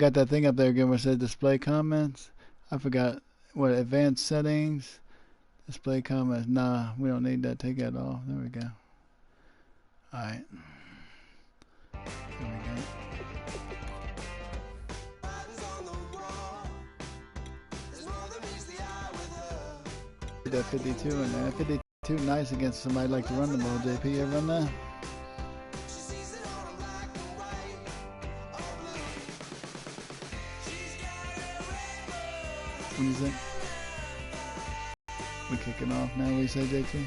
Got that thing up there again where it says display comments. I forgot what advanced settings. Display comments. Nah, we don't need that. Take that off. There we go. Alright. There we go. That 52 in there. 52 nice against somebody like to run the ball. JP, you ever run that? What do you think? We kicking off now. What do you say, JT?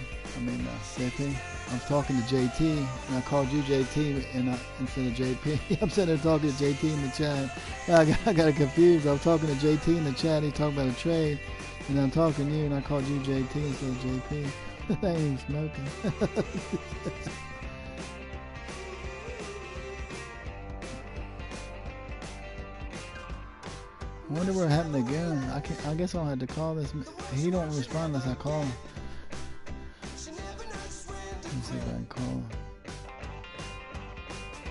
JP. I was talking to JT, and I called you JT instead of JP. I'm sitting there talking to JT in the chat. I got confused. I was talking to JT in the chat. He talked about a trade, and I'm talking to you, and I called you JT instead of JP. I ain't smoking. I wonder what happened again. I guess I'll have to call this. He don't respond unless I call him. Let's see if I can call him.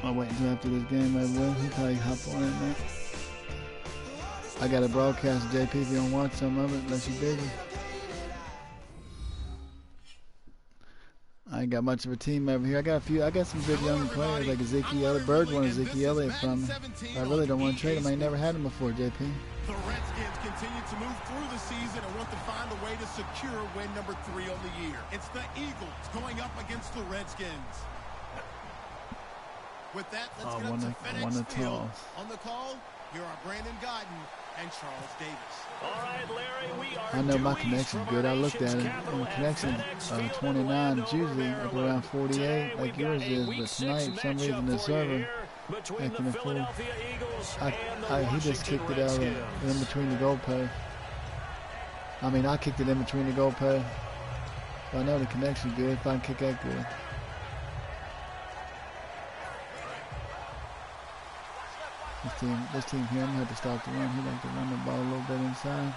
I'll wait until after this game right away. He'll probably hop on it now. I got a broadcast, JP, if you don't watch some of it, unless you're busy. I ain't got much of a team over here. I got some good young players like Ezekiel Elliott. Bird wanted Ezekiel Elliott from me. I really don't want to trade him. I ain't never had him before, JP. The Redskins continue to move through the season and want to find a way to secure win number 3 on the year. It's the Eagles going up against the Redskins. With that, let's get up to FedEx Field. On the call, here are Brandon Guyton and Charles Davis. All right, Larry, we are I know my connection's good. I looked at it. And the connection 29 is usually up around 48 like yours is, but tonight for some reason the server acting a fool. He just kicked it out in between the goalposts. I kicked it in between the goalposts. So I know the connection's good if I can kick that good. This team here, I'm going to have to start the run. He like to run the ball a little bit inside.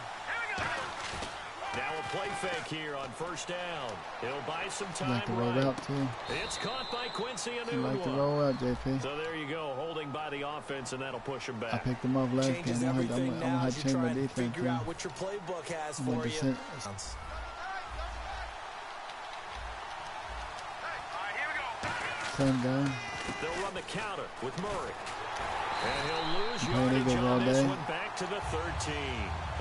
Now a play fake here on first down. He'll buy some time. He like to roll out too. It's caught by Quincy. He like to roll out, JP. So there you go, holding by the offense, and that'll push him back. I picked him up last game. I'm going to have to change my defense. Figure out what your playbook has for you. Same guy. They'll run the counter with Murray. And he'll lose yardage on this one back to the 13.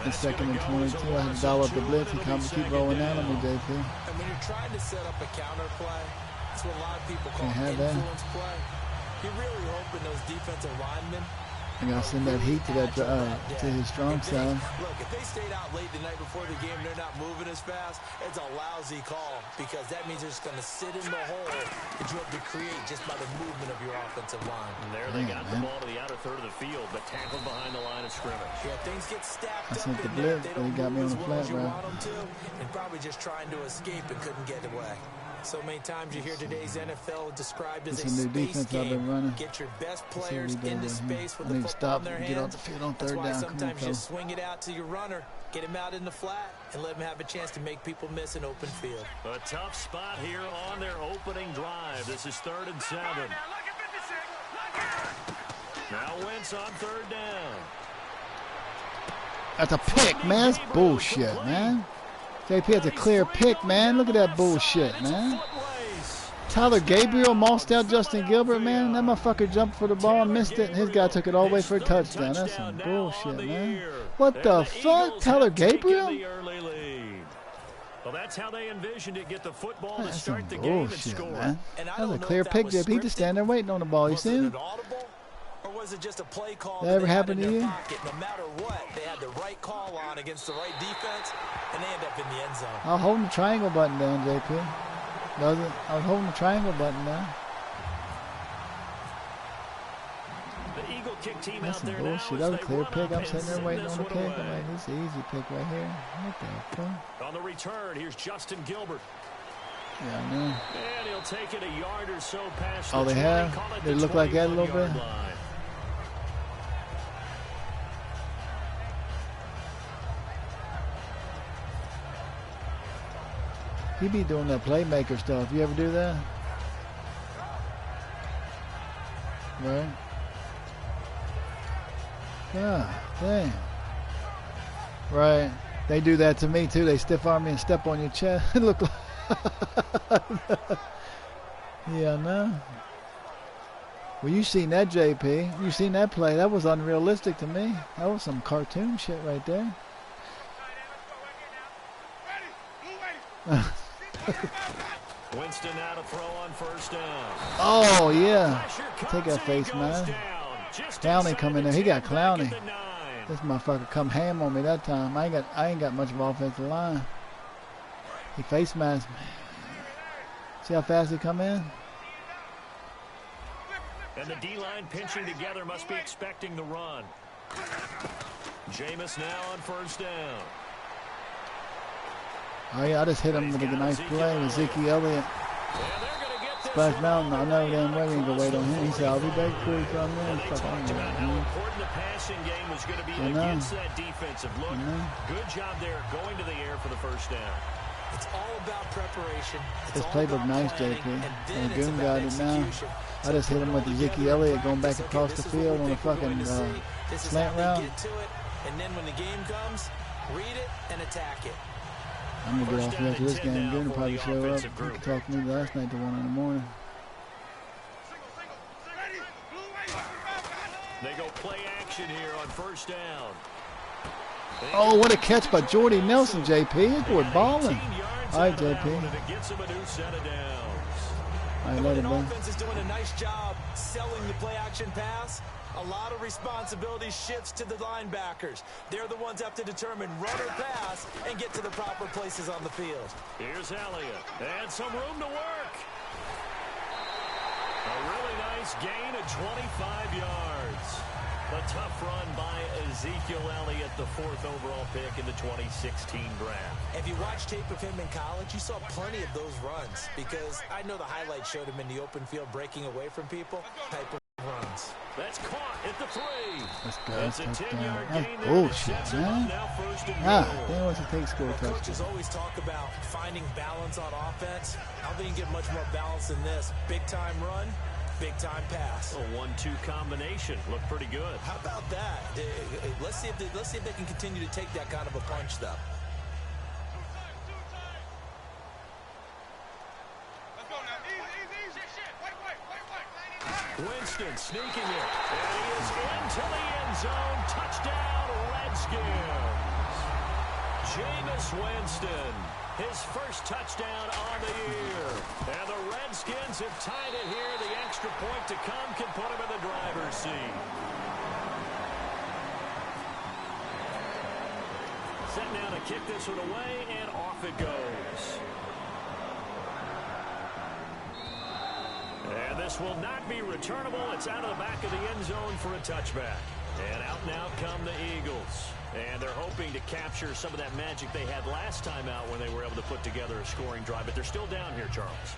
It's second and 22. I had to dial up the blitz. He comes keep rolling out on me, JP. And when you're trying to set up a counter play, that's what a lot of people call influence play. You're really hoping those defensive linemen. I gotta send that heat to his strong side. Look, if they stayed out late the night before the game, they're not moving as fast. It's a lousy call because that means they're just going to sit in the hole that you have to create just by the movement of your offensive line. And there they got the ball to the outer third of the field, but tackled behind the line of scrimmage. Yeah, things get stacked up in the there. They got me on the flat route. And probably just trying to escape and couldn't get away. So many times you hear today's NFL described as a space game. Get your best players into space with the football in their hands. Get off the field on third down. Sometimes you swing it out to your runner, get him out in the flat, and let him have a chance to make people miss an open field. A tough spot here on their opening drive. This is 3rd and 7. Now Wentz on 3rd down. That's a pick, man. That's bullshit, man. JP has a clear pick, man. Look at that bullshit, man. Tyler Gabriel mossed out Justin Gilbert, man. That motherfucker jumped for the ball and missed it, and his guy took it all the way for a touchdown. That's some bullshit, man. What the fuck? Tyler Gabriel? Well, that's how they envisioned it. Get the football to That's start the some game and bullshit, score. man. That was a clear pick, JP. He just standing there waiting on the ball. You see him? Or was it just a play call that ever happened to you? Pocket? No matter what, they had the right call on against the right defense, and they end up in the end zone. I was holding the triangle button down, JP. I was holding the triangle button down. The Eagle kick team That's out some there bullshit. now. That was a clear pick. I'm sitting there waiting on the pick. I'm like, this is an easy pick right here. What the fuck? On the return, here's Justin Gilbert. Yeah, I know. And he'll take it a yard or so past Oh, they have? They look like that a little bit? He be doing that playmaker stuff. You ever do that? Right? God damn. Right. They do that to me too. They stiff arm me and step on your chest. It look like yeah, I know. Well, you seen that, JP. You seen that play. That was unrealistic to me. That was some cartoon shit right there. Winston now to throw on first down. Oh, yeah. Take that face, man. Clowney come in there. He got Clowney. This motherfucker come ham on me that time. I ain't got much of an offensive line. He face masked me. See how fast he come in? And the D-line pinching together must be expecting the run. Jameis now on first down. Oh, yeah, I just hit him with a nice play with Ezekiel Elliott. Splash Mountain, I know damn well we ain't gonna wait on him. He said, I'll be back before he comes in. Fuck, I'm about how important the passing game was going to be against that defensive look. Good job there going to the air for the first down. It's all about preparation. This playbook nice, JP. And Goon got it now. I just hit him with Ezekiel Elliott going back across the field on a fucking slant route. And then when the game comes, read it and attack it. I'm going to get off after this game. Goon will probably show up. He could talk to me last night to 1 in the morning. They go play action here on first down. Oh, what a catch by Jordy Nelson, JP. This boy balling. All right, JP. I let him in. Offense is doing a nice job selling the play action pass. A lot of responsibility shifts to the linebackers. They're the ones that have to determine run or pass and get to the proper places on the field. Here's Elliott. And some room to work. A really nice gain of 25 yards. A tough run by Ezekiel Elliott, the 4th overall pick in the 2016 draft. If you watch tape of him in college, you saw plenty of those runs because I know the highlights showed him in the open field breaking away from people type of runs. That's caught at the 3. That's good. That's a 10-yard gain. That's bullshit, man. Then what's the take score touchdown? Coaches always talk about finding balance on offense. I don't think you can get much more balance than this. Big-time run. Big-time pass. A 1-2 combination. Looked pretty good. How about that? Let's see if they can continue to take that kind of a punch, though. Let's go now. Easy. Winston sneaking it. And he is into the end zone. Touchdown, Redskins. Jameis Winston. His first touchdown on the year. And the Redskins have tied it here. The extra point to come can put him in the driver's seat. Set now to kick this one away, and off it goes. And this will not be returnable. It's out of the back of the end zone for a touchback. And out now come the Eagles. And they're hoping to capture some of that magic they had last time out when they were able to put together a scoring drive. But they're still down here, Charles.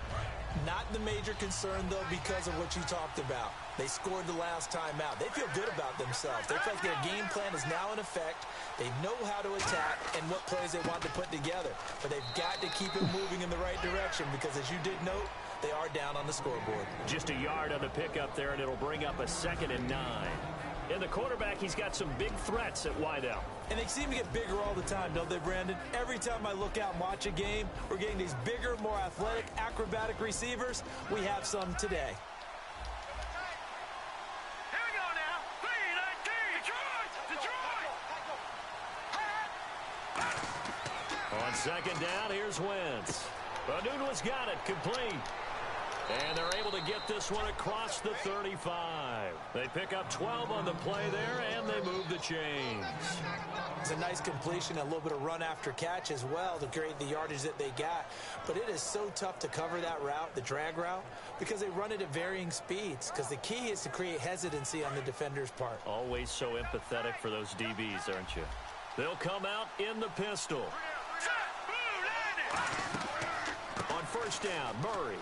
Not the major concern, though, because of what you talked about. They scored the last time out. They feel good about themselves. They feel like their game plan is now in effect. They know how to attack and what plays they want to put together. But they've got to keep it moving in the right direction because, as you did note, they are down on the scoreboard. Just a yard on the pickup there, and it'll bring up a 2nd and 9. And the quarterback, he's got some big threats at wideout. And they seem to get bigger all the time, don't they, Brandon? Every time I look out and watch a game, we're getting these bigger, more athletic, acrobatic receivers. We have some today. Here we go now. 3-19. Detroit. On 2nd down, here's Wentz. Aduna's got it, complete. And they're able to get this one across the 35. They pick up 12 on the play there, and they move the chains. It's a nice completion, a little bit of run after catch as well to create the yardage that they got. But it is so tough to cover that route, the drag route, because they run it at varying speeds. Because the key is to create hesitancy on the defender's part. Always so empathetic for those DBs, aren't you? They'll come out in the pistol. On first down, Murray.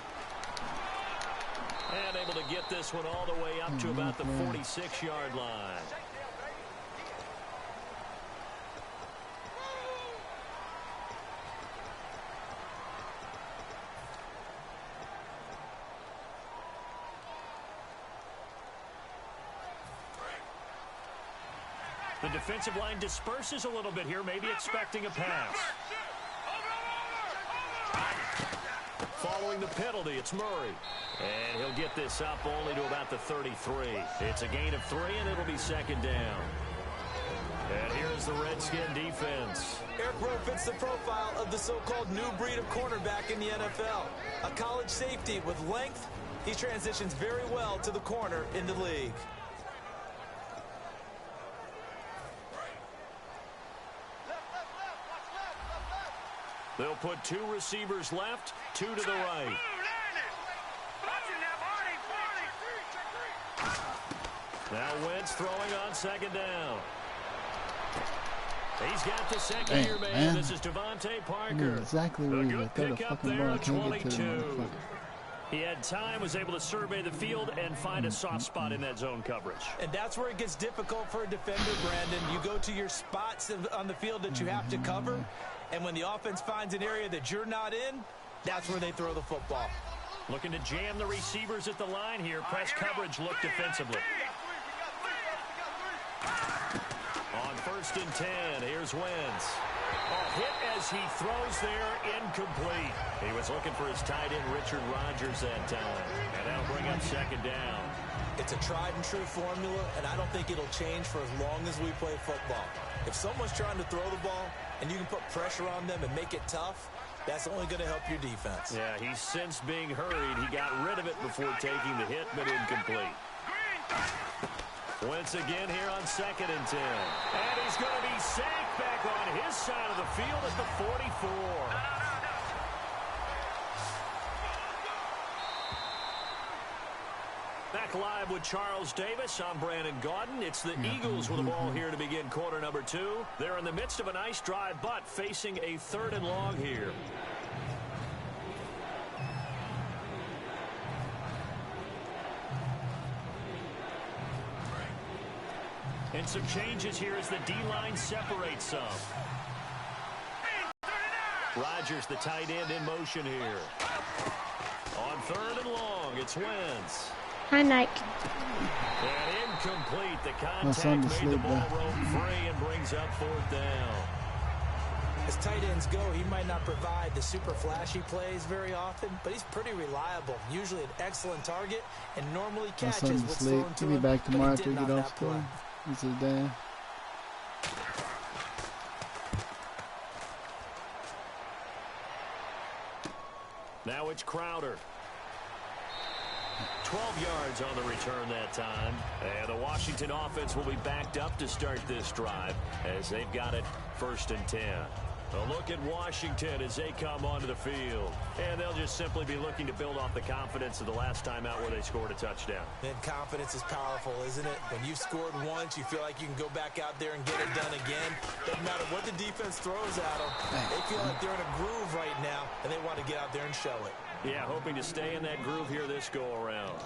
And able to get this one all the way up to about the 46-yard line. The defensive line disperses a little bit here, maybe expecting a pass. Following the penalty, it's Murray. And he'll get this up only to about the 33. It's a gain of 3, and it'll be second down. And here's the Redskin defense. Eric Rowe fits the profile of the so-called new breed of cornerback in the NFL. A college safety with length. He transitions very well to the corner in the league. They'll put 2 receivers left, 2 to the right. Now Wentz throwing on second down. He's got the second-year man. This is Devontae Parker. Exactly where you throw the fucking ball. I can't get to the motherfucker. He had time, was able to survey the field and find a soft spot in that zone coverage. And that's where it gets difficult for a defender, Brandon. You go to your spots on the field that you have to cover, and when the offense finds an area that you're not in, that's where they throw the football. Looking to jam the receivers at the line here. Press coverage look defensively. On 1st and 10, here's Wentz. A hit as he throws there, incomplete. He was looking for his tight end, Richard Rodgers, that time. And that'll bring up second down. It's a tried-and-true formula, and I don't think it'll change for as long as we play football. If someone's trying to throw the ball and you can put pressure on them and make it tough, that's only going to help your defense. Yeah, he's since being hurried. He got rid of it before taking the hit, but incomplete. Wentz again here on 2nd and 10. And he's going to be sacked back on his side of the field at the 44. Back live with Charles Davis. I'm Brandon Gaudin. It's the Eagles with the ball here to begin quarter number 2. They're in the midst of a nice drive, but facing a 3rd and long here. And some changes here as the D-line separates some. Rodgers, the tight end, in motion here. On 3rd and long, it's Wentz. Hi, Nike. And incomplete. The contact made the ball roll free and brings up 4th down. As tight ends go, he might not provide the super flashy plays very often, but he's pretty reliable. Usually an excellent target and normally catches what's thrown to him. He'll be back tomorrow after he we get off school. This is Dan. Now it's Crowder. 12 yards on the return that time. And the Washington offense will be backed up to start this drive as they've got it 1st and 10. A look at Washington as they come onto the field. And they'll just simply be looking to build off the confidence of the last time out where they scored a touchdown. And confidence is powerful, isn't it? When you've scored once, you feel like you can go back out there and get it done again. Doesn't matter what the defense throws at them. They feel like they're in a groove right now, and they want to get out there and show it. Yeah, hoping to stay in that groove here this go-around.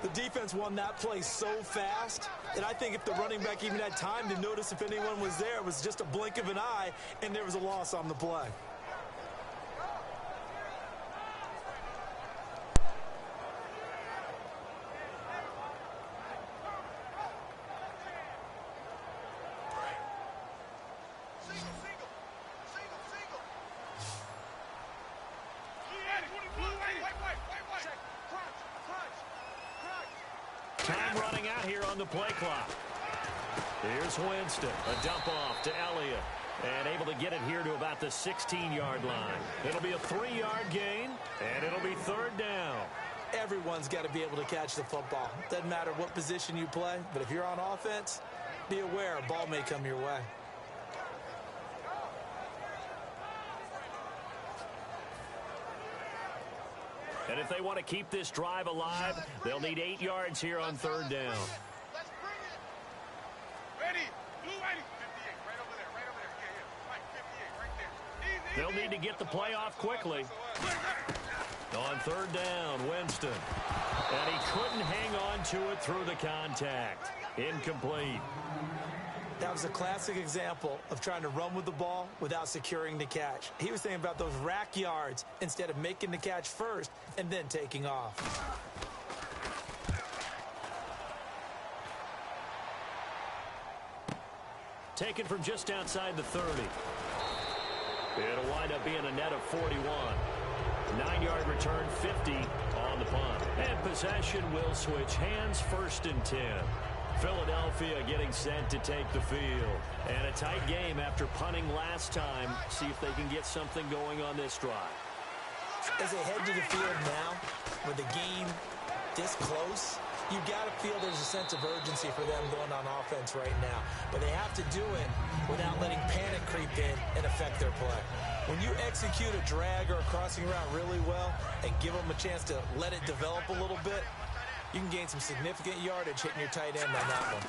The defense won that play so fast that I think if the running back even had time to notice if anyone was there, it was just a blink of an eye, and there was a loss on the play. Time running out here on the play clock. Here's Winston. A dump off to Elliott. And able to get it here to about the 16-yard line. It'll be a 3-yard gain, and it'll be 3rd down. Everyone's got to be able to catch the football. Doesn't matter what position you play, but if you're on offense, be aware a ball may come your way. And if they want to keep this drive alive, they'll need 8 yards here on 3rd down. Let's bring it. Ready. Blue 58. Right over there. Right over there. Yeah. Mike, 58. Right there. They'll need to get the play off quickly. On 3rd down, Winston. And he couldn't hang on to it through the contact. Incomplete. That was a classic example of trying to run with the ball without securing the catch. He was thinking about those rack yards instead of making the catch first and then taking off. taken from just outside the 30. It'll wind up being a net of 41. 9-yard return, 50 on the punt. And possession will switch hands, 1st and 10. Philadelphia getting set to take the field. And a tight game after punting last time. See if they can get something going on this drive. As they head to the field now, with the game this close, you got to feel there's a sense of urgency for them going on offense right now. But they have to do it without letting panic creep in and affect their play. When you execute a drag or a crossing route really well and give them a chance to let it develop a little bit, you can gain some significant yardage hitting your tight end on that one.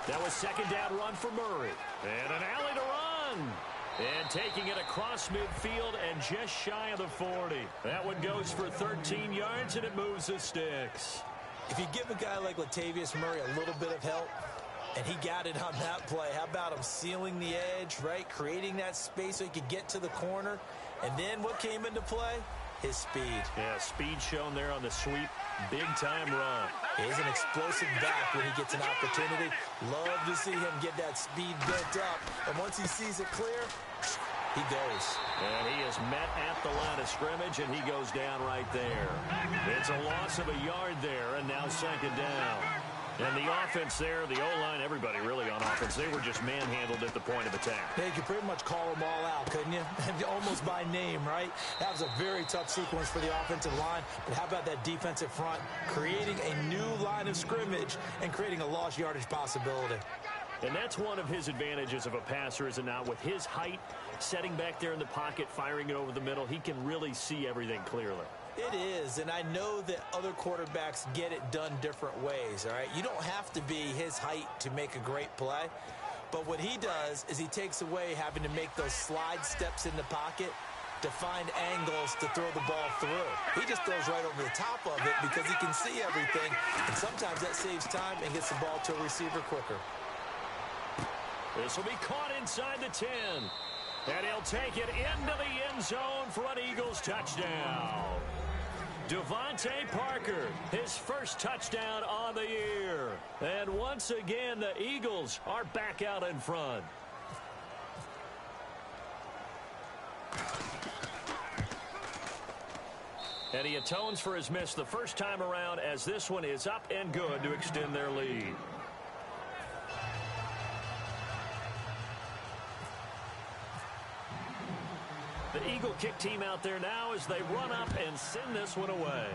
That was 2nd down run for Murray. And an alley to run. And taking it across midfield and just shy of the 40. That one goes for 13 yards, and it moves the sticks. If you give a guy like Latavius Murray a little bit of help, and he got it on that play, how about him sealing the edge, right? Creating that space so he could get to the corner. And then what came into play? His speed. Yeah, speed shown there on the sweep. Big-time run. He's an explosive back when he gets an opportunity. Love to see him get that speed built up. And once he sees it clear, he goes. And he is met at the line of scrimmage, and he goes down right there. It's a loss of a yard there, and now 2nd down. And the offense there, the O-line, everybody really on offense, they were just manhandled at the point of attack. Yeah, you could pretty much call them all out, couldn't you? Almost by name, right? That was a very tough sequence for the offensive line. But how about that defensive front creating a new line of scrimmage and creating a lost yardage possibility? And that's one of his advantages of a passer, is it not? With his height, setting back there in the pocket, firing it over the middle, he can really see everything clearly. It is, and I know that other quarterbacks get it done different ways, all right? You don't have to be his height to make a great play, but what he does is he takes away having to make those slide steps in the pocket to find angles to throw the ball through. He just throws right over the top of it because he can see everything, and sometimes that saves time and gets the ball to a receiver quicker. This will be caught inside the 10. And he'll take it into the end zone for an Eagles touchdown. Devontae Parker, his first touchdown on the year. And once again, the Eagles are back out in front. And he atones for his miss the first time around, as this one is up and good to extend their lead. The Eagle kick team out there now as they run up and send this one away.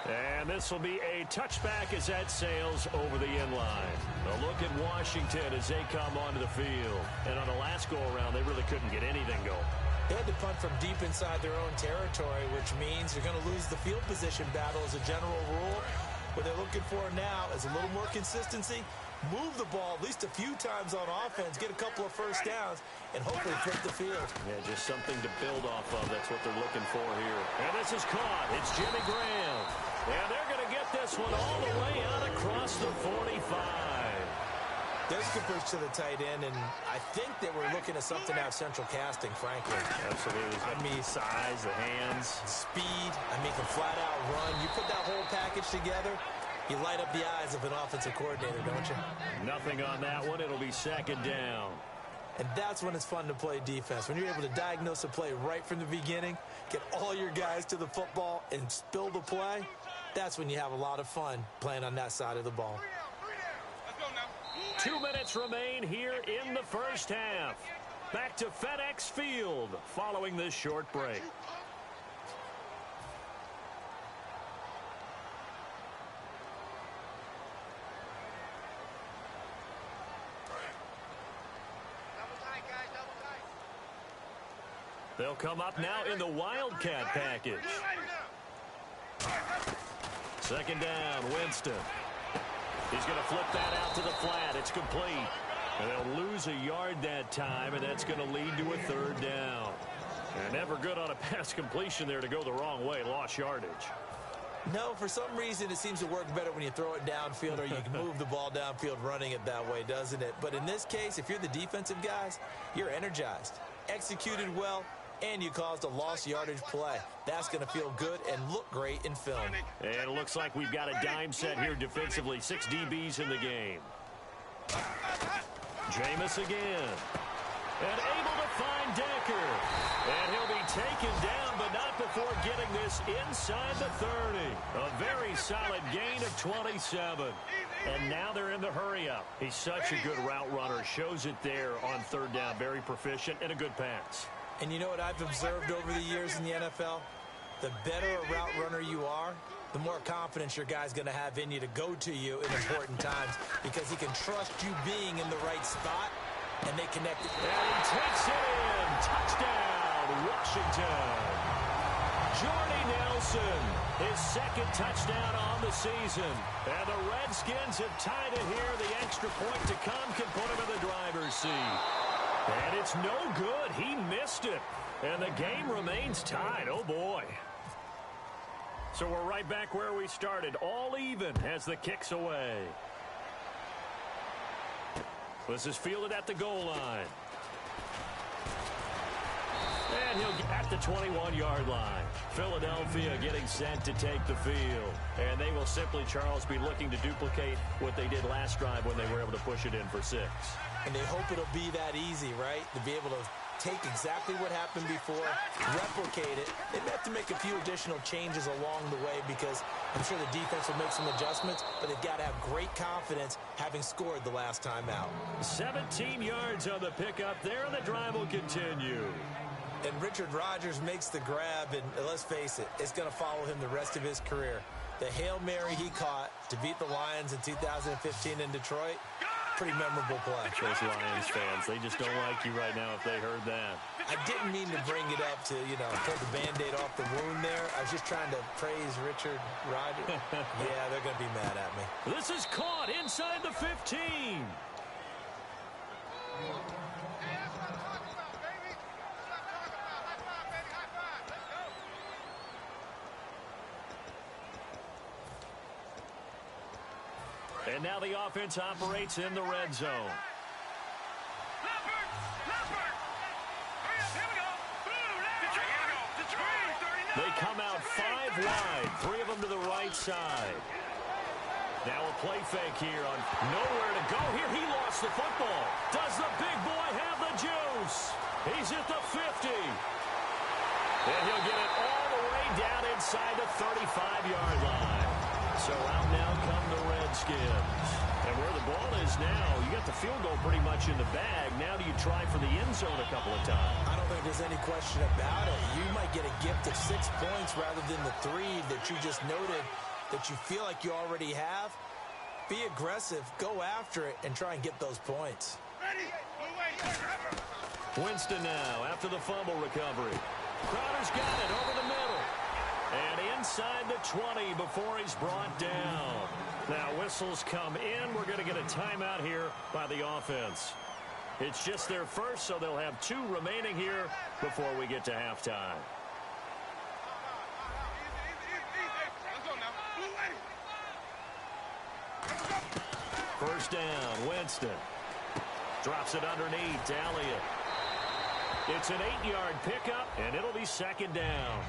And this will be a touchback as that sails over the end line. A look at Washington as they come onto the field. And on the last go-around, they really couldn't get anything going. They had to punt from deep inside their own territory, which means they're going to lose the field position battle as a general rule. What they're looking for now is a little more consistency. Move the ball at least a few times on offense, get a couple of first downs, and hopefully flip the field. Yeah, just something to build off of. That's what they're looking for here. And this is caught. It's Jimmy Graham. And they're going to get this one all the way out across the 45. There's a good push to the tight end, and I think they were looking at something out of central casting, frankly. Absolutely. I mean, size, the hands. Speed. I mean, can flat out run. You put that whole package together, you light up the eyes of an offensive coordinator, don't you? Nothing on that one. It'll be 2nd down. And that's when it's fun to play defense. When you're able to diagnose a play right from the beginning, get all your guys to the football and spill the play, that's when you have a lot of fun playing on that side of the ball. 2 minutes remain here in the first half. Back to FedEx Field following this short break. They'll come up now in the Wildcat package. 2nd down, Winston. He's going to flip that out to the flat. It's complete. And they'll lose a yard that time, and that's going to lead to a 3rd down. And never good on a pass completion there to go the wrong way. Lost yardage. No, for some reason it seems to work better when you throw it downfield or you can move the ball downfield running it that way, doesn't it? But in this case, if you're the defensive guys, you're energized, executed well, and you caused a lost yardage play. That's going to feel good and look great in film. And it looks like we've got a dime set here defensively. 6 DBs in the game. Jameis again. And able to find Decker. And he'll be taken down, but not before getting this inside the 30. A very solid gain of 27. And now they're in the hurry-up. He's such a good route runner. Shows it there on 3rd down. Very proficient and a good pass. And you know what I've observed over the years in the NFL? The better a route runner you are, the more confidence your guy's going to have in you to go to you in important times because he can trust you being in the right spot, and they connect it. And he takes it in. Touchdown, Washington. Jordy Nelson, his 2nd touchdown on the season. And the Redskins have tied it here. The extra point to come can put him in the driver's seat. And it's no good. He missed it. And the game remains tied. Oh, boy. So we're right back where we started. All even as the kick's away. This is fielded at the goal line. And he'll get at the 21-yard line. Philadelphia getting set to take the field. And they will simply, Charles, be looking to duplicate what they did last drive when they were able to push it in for 6. And they hope it'll be that easy, right? To be able to take exactly what happened before, replicate it. They may have to make a few additional changes along the way because I'm sure the defense will make some adjustments, but they've got to have great confidence having scored the last time out. 17 yards on the pickup there, and the drive will continue. And Richard Rodgers makes the grab, and let's face it, it's going to follow him the rest of his career. The Hail Mary he caught to beat the Lions in 2015 in Detroit, pretty memorable play. Those Lions fans, they just don't like you right now if they heard that. I didn't mean to bring it up to, pull the Band-Aid off the wound there. I was just trying to praise Richard Rodgers. Yeah, they're going to be mad at me. This is caught inside the 15. And now the offense operates in the red zone. They come out 5 wide, 3 of them to the right side. Now a play fake here on nowhere to go. Here he lost the football. Does the big boy have the juice? He's at the 50. And he'll get it all the way down inside the 35-yard line. So out now come the Redskins. And where the ball is now, you got the field goal pretty much in the bag. Now do you try for the end zone a couple of times? I don't think there's any question about it. You might get a gift of 6 points rather than the 3 that you just noted that you feel like you already have. Be aggressive, go after it, and try and get those points. Winston now after the fumble recovery. Crowder's got it over the middle. And inside the 20 before he's brought down. Now whistles come in. We're going to get a timeout here by the offense. It's just their first, so they'll have 2 remaining here before we get to halftime. First down, Winston. Drops it underneath to Elliott. It's an 8-yard pickup, and it'll be 2nd down.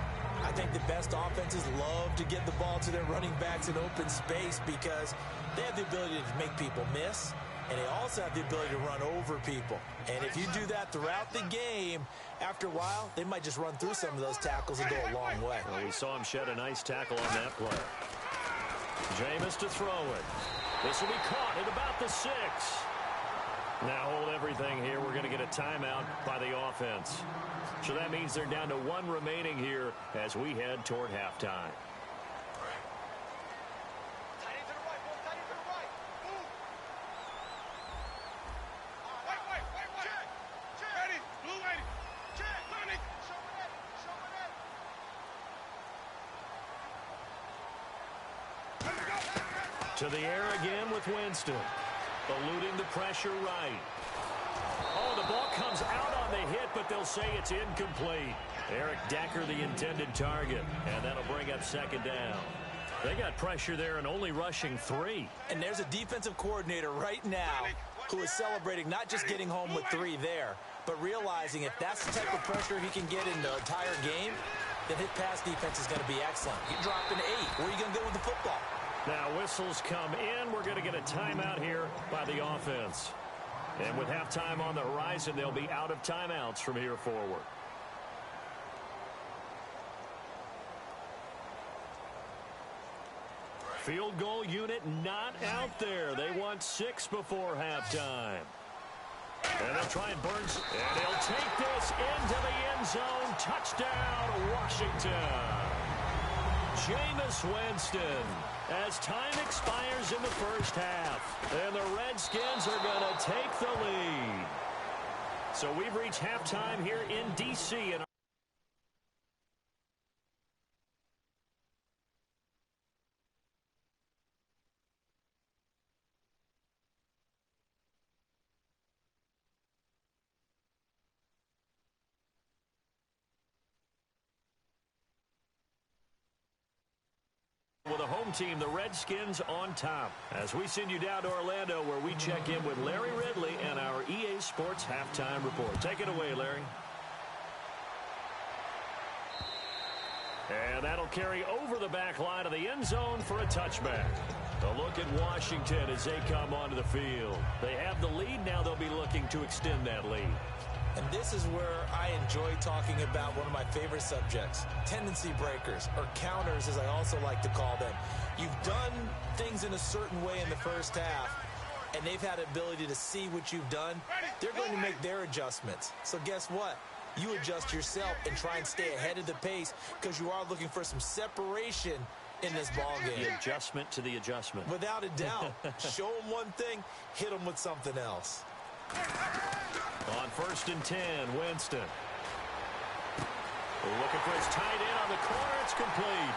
I think the best offenses love to get the ball to their running backs in open space because they have the ability to make people miss, and they also have the ability to run over people. And if you do that throughout the game, after a while, they might just run through some of those tackles and go a long way. Well, we saw him shed a nice tackle on that play. Jameis to throw it. This will be caught at about the 6. Now hold everything here. We're going to get a timeout by the offense. So that means they're down to 1 remaining here as we head toward halftime. To the air again with Winston. Eluding the pressure right. Oh, the ball comes out on the hit, but they'll say it's incomplete. Eric Decker, the intended target, and that'll bring up 2nd down. They got pressure there and only rushing 3. And there's a defensive coordinator right now who is celebrating not just getting home with 3 there, but realizing if that's the type of pressure he can get in the entire game, then his pass defense is going to be excellent. You drop an 8. Where are you going to go with the football? Now whistles come in. We're going to get a timeout here by the offense. And with halftime on the horizon, they'll be out of timeouts from here forward. Field goal unit not out there. They want 6 before halftime. And they'll try and burn. And he'll take this into the end zone. Touchdown, Washington. Jameis Winston. As time expires in the first half. And the Redskins are going to take the lead. So we've reached halftime here in D.C. And with a home team, the Redskins on top. As we send you down to Orlando, where we check in with Larry Ridley and our EA Sports Halftime Report. Take it away, Larry. And that'll carry over the back line of the end zone for a touchback. A look at Washington as they come onto the field. They have the lead. Now they'll be looking to extend that lead. And this is where I enjoy talking about one of my favorite subjects, tendency breakers, or counters as I also like to call them. You've done things in a certain way in the first half, and they've had the ability to see what you've done. They're going to make their adjustments. So guess what? You adjust yourself and try and stay ahead of the pace because you are looking for some separation in this ball game. The adjustment to the adjustment. Without a doubt. Show them one thing, hit them with something else. On 1st and 10, Winston. Looking for his tight end on the corner. It's complete.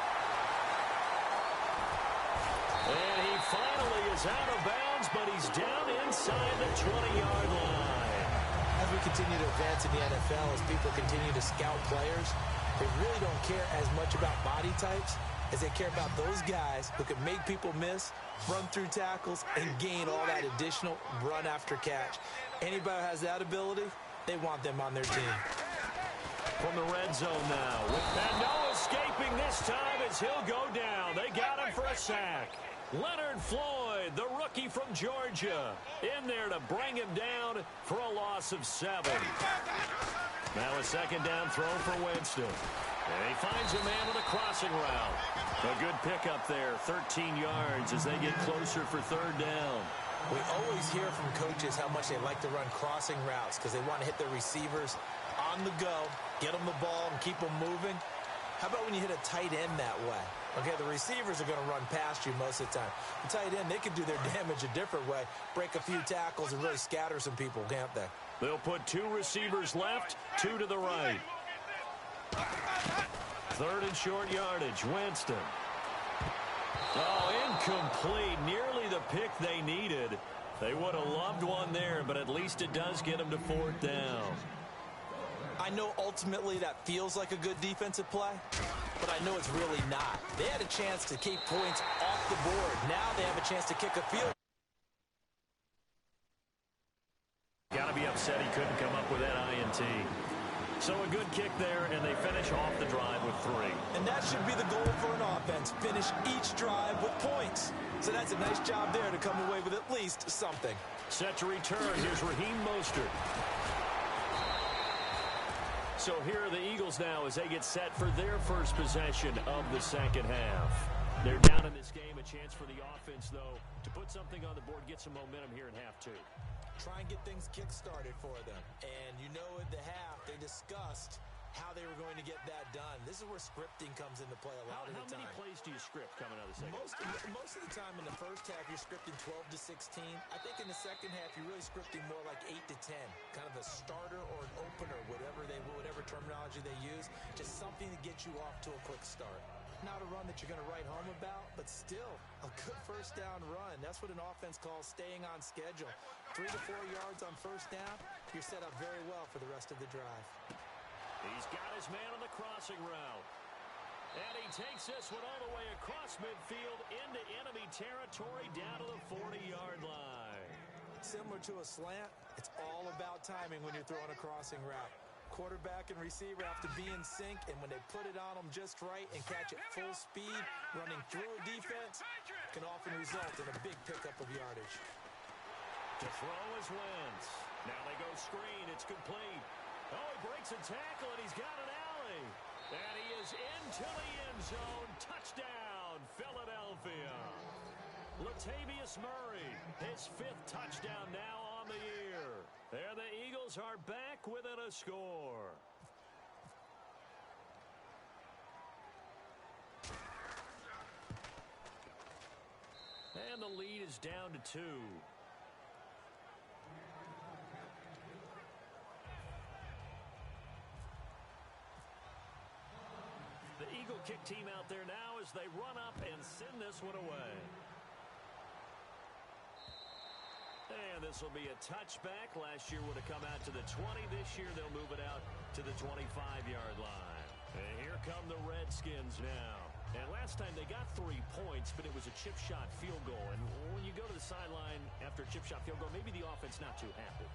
And he finally is out of bounds, but he's down inside the 20-yard line. As we continue to advance in the NFL, as people continue to scout players, they really don't care as much about body types as they care about those guys who can make people miss, run through tackles, and gain all that additional run after catch. Anybody who has that ability, they want them on their team. From the red zone now. And no escaping this time as he'll go down. They got him for a sack. Leonard Floyd, the rookie from Georgia, in there to bring him down for a loss of 7. Now a second down throw for Winston. And he finds a man with a crossing route. A good pickup there, 13 yards as they get closer for 3rd down. We always hear from coaches how much they like to run crossing routes because they want to hit their receivers on the go, get them the ball, and keep them moving. How about when you hit a tight end that way? Okay, the receivers are going to run past you most of the time. The tight end, they can do their damage a different way, break a few tackles, and really scatter some people, can't they? They'll put 2 receivers left, 2 to the right. 3rd and short yardage, Winston. Oh, incomplete. Nearly the pick they needed. They would have loved one there, but at least it does get them to 4th down. I know ultimately that feels like a good defensive play, but I know it's really not. They had a chance to keep points off the board. Now they have a chance to kick a field. Got to be upset he couldn't come up with that INT. So a good kick there, and they finish off the drive with 3. And that should be the goal for an offense. Finish each drive with points. So that's a nice job there to come away with at least something. Set to return. Here's Raheem Mostert. So here are the Eagles now as they get set for their first possession of the second half. They're down in this game. A chance for the offense, though, to put something on the board, get some momentum here in half 2. Try and get things kick-started for them. And you know at the half, they discussed how they were going to get that done. This is where scripting comes into play a lot of the time. How many plays do you script coming out of the second? Most of the time in the first half, you're scripting 12 to 16. I think in the second half, you're really scripting more like 8 to 10. Kind of a starter or an opener, whatever terminology they use. Just something to get you off to a quick start. Not a run that you're going to write home about, but still a good first down run. That's what an offense calls staying on schedule. 3 to 4 yards on first down, you're set up very well for the rest of the drive. He's got his man on the crossing route. And he takes this one all the way across midfield into enemy territory down to the 40-yard line. similar to a slant. It's all about timing when you're throwing a crossing route. Quarterback and receiver have to be in sync, and when they put it on them just right and catch it full speed, running through a defense can often result in a big pickup of yardage. To throw is Wentz. Now they go screen. It's complete. Oh, he breaks a tackle, and he's got an alley. And he is into the end zone. Touchdown, Philadelphia. Latavius Murray, his 5th touchdown now on the year. And the Eagles are back within a score. And the lead is down to 2. The Eagle kick team out there now as they run up and send this one away. And this will be a touchback. Last year would have come out to the 20. This year they'll move it out to the 25-yard line. And here come the Redskins now. And last time they got 3 points, but it was a chip shot field goal. And when you go to the sideline after a chip shot field goal, maybe the offense not too happy.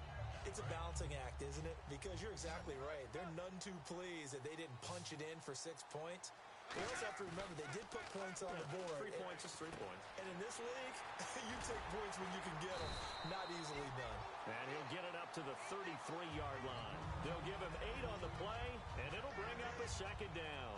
It's a balancing act, isn't it? Because you're exactly right. They're none too pleased that they didn't punch it in for 6 points. We also have to remember they did put points on the board. 3 points is 3 points. And in this league, you take points when you can get them. Not easily done. And he'll get it up to the 33-yard line. They'll give him 8 on the play, and it'll bring up a 2nd down.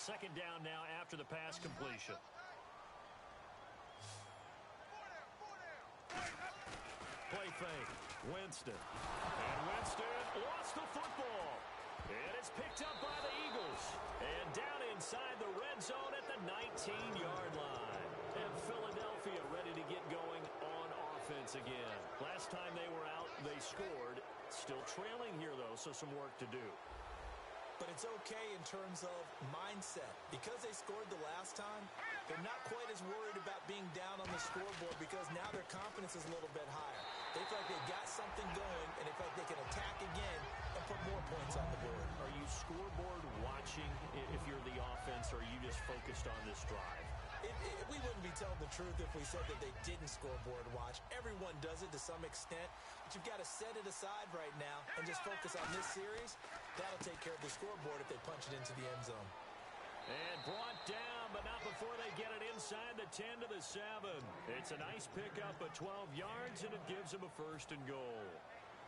Second down now after the pass completion. Play fake. Winston. And Winston lost the football. And it's picked up by the Eagles. And down inside the red zone at the 19-yard line. And Philadelphia ready to get going on offense again. Last time they were out, they scored. Still trailing here, though, so some work to do. But it's okay in terms of mindset. Because they scored the last time, they're not quite as worried about being down on the scoreboard because now their confidence is a little bit higher. They feel like they got something going, and they feel like they can attack again and put more points on the board. Are you scoreboard watching if you're the offense, or are you just focused on this drive? We wouldn't be telling the truth if we said that they didn't scoreboard watch. Everyone does it to some extent, but you've got to set it aside right now and just focus on this series. That'll take care of the scoreboard if they punch it into the end zone. And brought down, but not before they get it inside the 10 to the 7. It's a nice pickup of 12 yards, and it gives them a 1st and goal.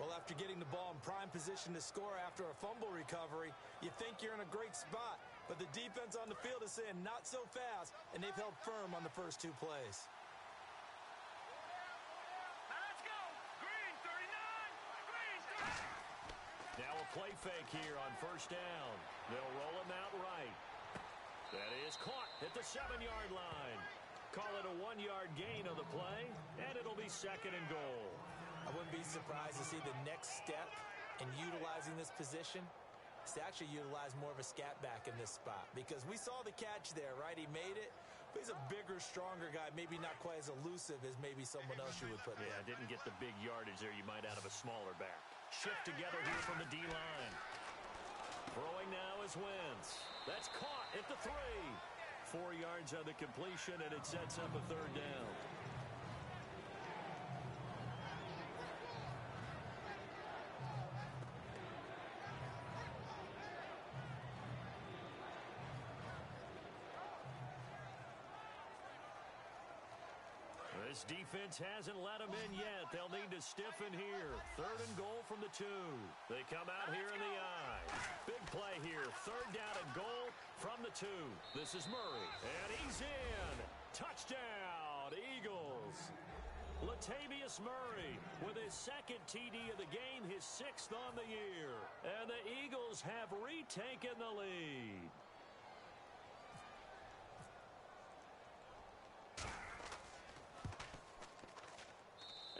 Well, after getting the ball in prime position to score after a fumble recovery, you think you're in a great spot. But the defense on the field is saying not so fast, and they've held firm on the first 2 plays. Let's go! Green 39! Green 30! Now a play fake here on 1st down. They'll roll him out right. That is caught at the 7-yard line. Call it a 1-yard gain on the play, and it'll be 2nd and goal. I wouldn't be surprised to see the next step in utilizing this position is to actually utilize more of a scat back in this spot. Because we saw the catch there, right? He made it, but he's a bigger, stronger guy, maybe not quite as elusive as maybe someone else you would put there. Yeah, didn't get the big yardage there you might out of a smaller back. Shift together here from the D-line. Throwing now is Wentz. That's caught at the 3. 4 yards on the completion, and it sets up a 3rd down. This defense hasn't let them in yet. They'll need to stiffen here. 3rd and goal from the 2. They come out here in the I. Big play here. 3rd down and goal from the 2. This is Murray. And he's in. Touchdown, Eagles. Latavius Murray with his 2nd TD of the game, his 6th on the year. And the Eagles have retaken the lead.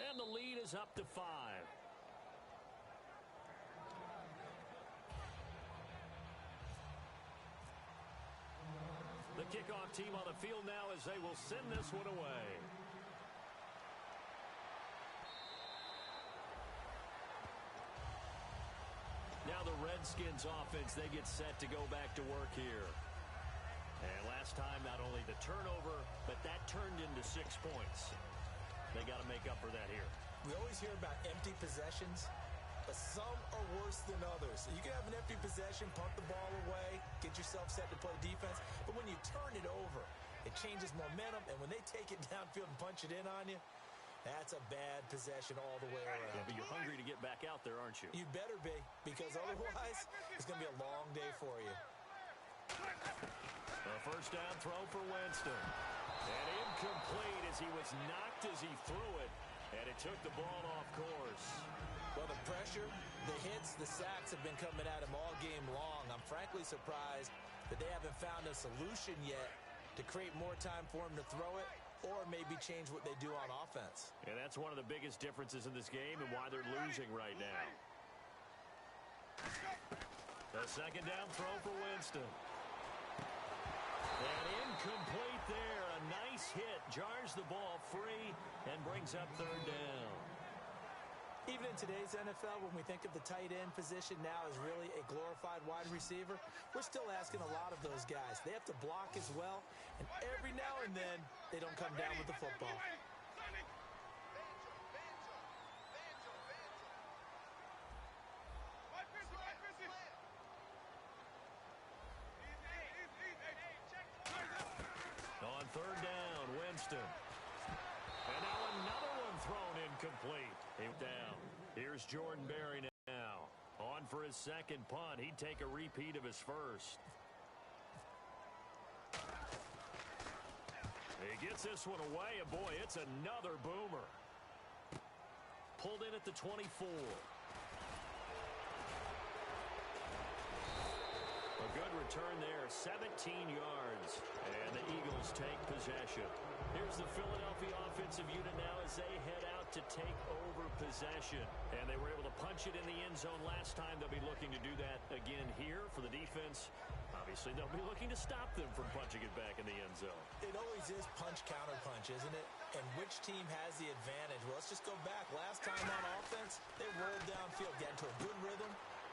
And the lead is up to 5. The kickoff team on the field now as they will send this one away. Redskins offense, they get set to go back to work here. And last time, not only the turnover, but that turned into 6 points. They got to make up for that here. We always hear about empty possessions, but some are worse than others. You can have an empty possession, punt the ball away, get yourself set to play defense, but when you turn it over, it changes momentum, and when they take it downfield and punch it in on you, that's a bad possession all the way around. Yeah, but you're hungry to get back out there, aren't you? You better be, because otherwise, it's going to be a long day for you. A first down throw for Winston. And incomplete as he was knocked as he threw it. And it took the ball off course. Well, the pressure, the hits, the sacks have been coming at him all game long. I'm frankly surprised that they haven't found a solution yet to create more time for him to throw it or maybe change what they do on offense. And that's one of the biggest differences in this game and why they're losing right now. The second down throw for Winston. And incomplete there. A nice hit. Jars the ball free and brings up third down. Even in today's NFL, when we think of the tight end position now as really a glorified wide receiver, we're still asking a lot of those guys. They have to block as well, and every now and then, they don't come down with the football. On third down, Winston. And now another one thrown incomplete. He's down. Here's Jordan Berry now. On for his second punt. He'd take a repeat of his first. He gets this one away, and boy, it's another boomer. Pulled in at the 24. A good return there, 17 yards, and the Eagles take possession. Here's the Philadelphia offensive unit now as they head out to take over possession. And they were able to punch it in the end zone last time. They'll be looking to do that again here for the defense. Obviously, they'll be looking to stop them from punching it back in the end zone. It always is punch-counter-punch, isn't it? And which team has the advantage? Well, let's just go back. Last time on offense, they rolled downfield, got into a good rhythm.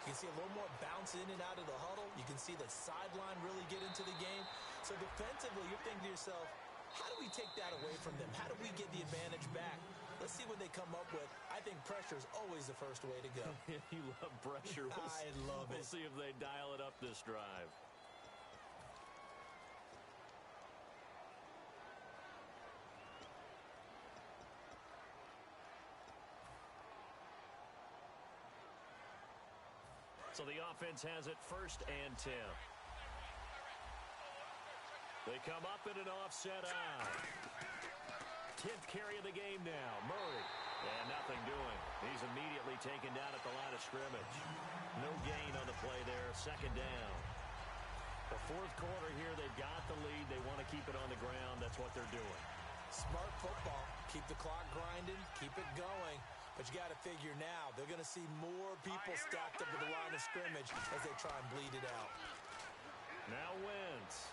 You can see a little more bounce in and out of the huddle. You can see the sideline really get into the game. So defensively, you're thinking to yourself, how do we take that away from them? How do we get the advantage back? Let's see what they come up with. I think pressure is always the first way to go. You love pressure. I love it. We'll see if they dial it up this drive. So the offense has it 1st and 10. They come up in an offset eye. 10th carry of the game now. Murray. And nothing doing. He's immediately taken down at the line of scrimmage. No gain on the play there. 2nd down. The 4th quarter here, they've got the lead. They want to keep it on the ground. That's what they're doing. Smart football. Keep the clock grinding. Keep it going. But you got to figure now, they're going to see more people stacked up at the line of scrimmage as they try and bleed it out. Now Wentz.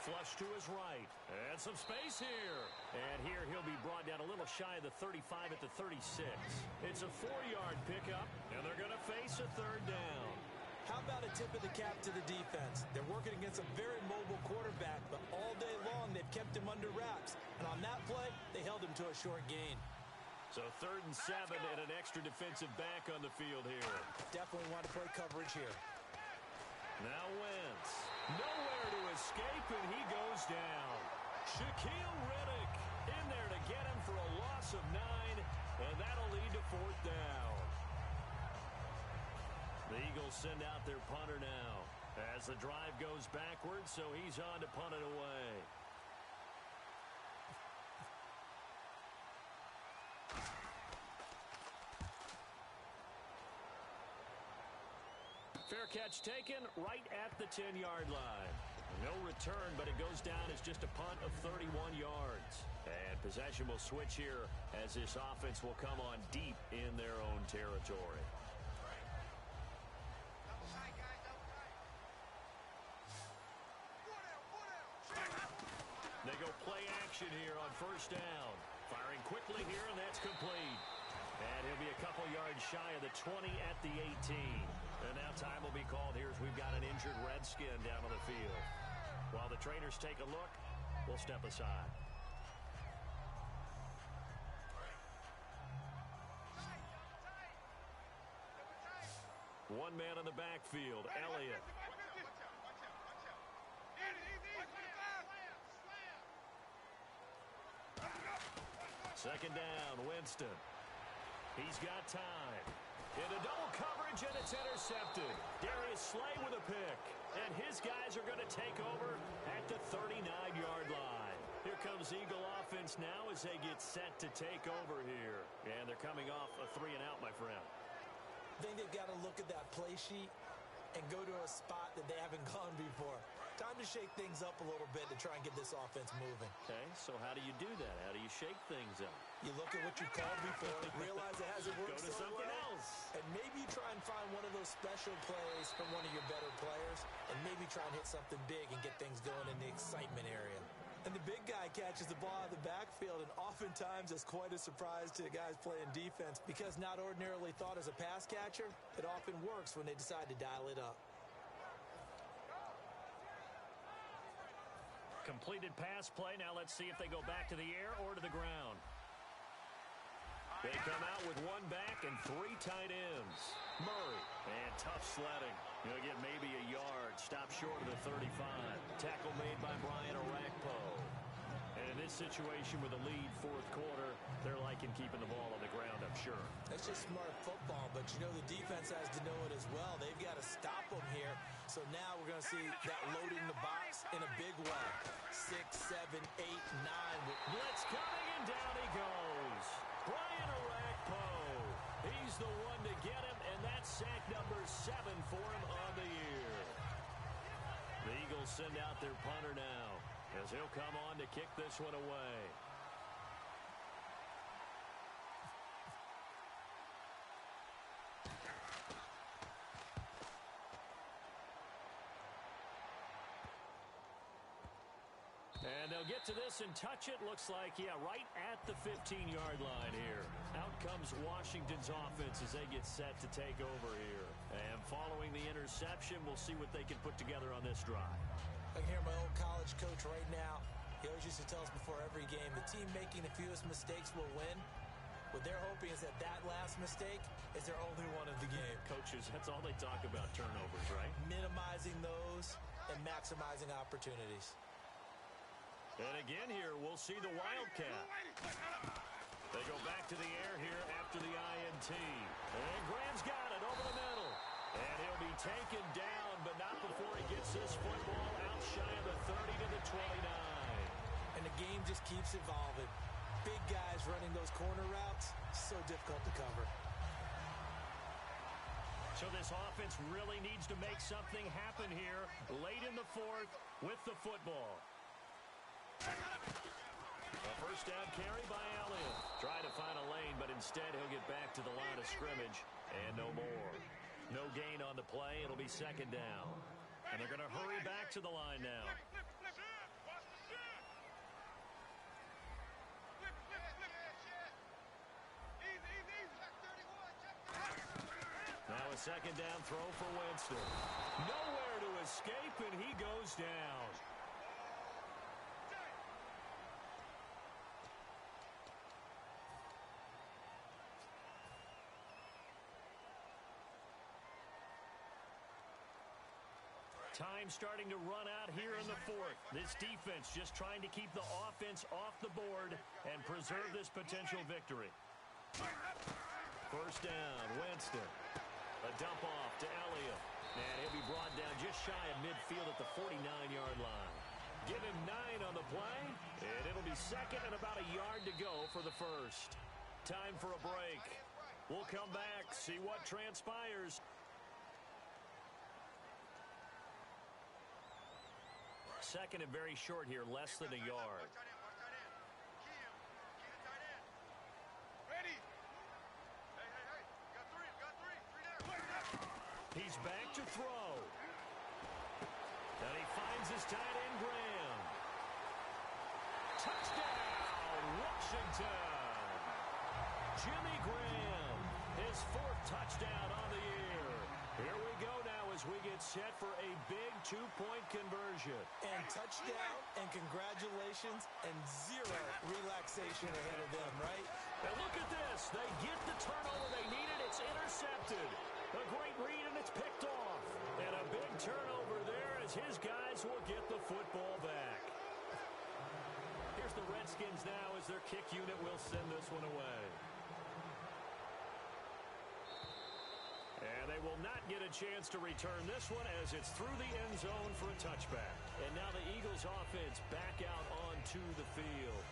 Flush to his right. And some space here. And here he'll be brought down a little shy of the 35 at the 36. It's a 4-yard pickup, and they're going to face a 3rd down. How about a tip of the cap to the defense? They're working against a very mobile quarterback, but all day long they've kept him under wraps. And on that play, they held him to a short gain. So 3rd and 7 and an extra defensive back on the field here. Definitely want to play coverage here. Now Wentz. Nowhere to escape, and he goes down. Shaquille Riddick in there to get him for a loss of 9, and that'll lead to 4th down. The Eagles send out their punter now as the drive goes backwards, so he's on to punt it away. Fair catch taken right at the 10-yard line. No return, but it goes down as just a punt of 31 yards. And possession will switch here as this offense will come on deep in their own territory. They go play action here on 1st down. Firing quickly here, and that's complete. And he'll be a couple yards shy of the 20 at the 18. And now time will be called here as we've got an injured Redskin down on the field. While the trainers take a look, we'll step aside. One man in the backfield, Elliott. Second down, Winston. He's got time. Into double coverage, and it's intercepted. Darius Slay with a pick. And his guys are going to take over at the 39-yard line. Here comes Eagle offense now as they get set to take over here. And they're coming off a 3-and-out, my friend. I think they've got to look at that play sheet and go to a spot that they haven't gone before. Time to shake things up a little bit to try and get this offense moving. Okay, so how do you do that? How do you shake things up? You look at what you called before, realize it hasn't worked. Go to something else. And maybe try and find one of those special plays from one of your better players, and maybe try and hit something big and get things going in the excitement area. And the big guy catches the ball out of the backfield, and oftentimes it's quite a surprise to the guys playing defense because not ordinarily thought as a pass catcher, it often works when they decide to dial it up. Completed pass play. Now let's see if they go back to the air or to the ground. They come out with one back and 3 tight ends. Murray. And tough sledding. He'll get maybe a yard. Stop short of the 35. Tackle made by Brian Orakpo. And in this situation with a lead fourth quarter, they're liking keeping the ball on the ground, I'm sure. That's just smart football, but you know the defense has to know it as well. They've got to stop them here. So now we're going to see that loading the box in a big way. 6, 7, 8, 9. Blitz coming, and down he goes. Brian Orakpo. He's the one to get him, and that's sack number 7 for him on the year. The Eagles send out their punter now as he'll come on to kick this one away. And they'll get to this and touch it. Looks like, yeah, right at the 15-yard line here. Out comes Washington's offense as they get set to take over here. And following the interception, we'll see what they can put together on this drive. I can hear my old college coach right now. He always used to tell us before every game, the team making the fewest mistakes will win. What they're hoping is that last mistake is their only one of the game. Coaches, that's all they talk about, turnovers, right? Minimizing those and maximizing opportunities. And again here, we'll see the Wildcat. They go back to the air here after the INT. And Graham's got it over the middle. And he'll be taken down, but not before he gets this football out shy of the 30 to the 29. And the game just keeps evolving. Big guys running those corner routes, so difficult to cover. So this offense really needs to make something happen here late in the fourth with the football. A first down carry by Elliott. Try to find a lane, but instead he'll get back to the line of scrimmage. And no more. No gain on the play. It'll be second down. And they're going to hurry back to the line now. Now a second down throw for Winston. Nowhere to escape, and he goes down. Time starting to run out here in the fourth. This defense just trying to keep the offense off the board and preserve this potential victory. First down, Winston. A dump off to Elliott. And he'll be brought down just shy of midfield at the 49-yard line. Give him 9 on the play, and it'll be second and about a yard to go for the first. Time for a break. We'll come back, see what transpires. Second and very short here, less than a yard. Ready. Hey. Got three. He's back to throw. And he finds his tight end, Graham. Touchdown, Washington. Jimmy Graham, his 4th touchdown on the year. Here we go now as we get set for a big two-point conversion. And touchdown, and congratulations, and zero relaxation ahead of them, right? And look at this. They get the turnover they needed. It's intercepted. A great read, and it's picked off. And a big turnover there as his guys will get the football back. Here's the Redskins now as their kick unit will send this one away. And they will not get a chance to return this one as it's through the end zone for a touchback. And now the Eagles offense back out onto the field.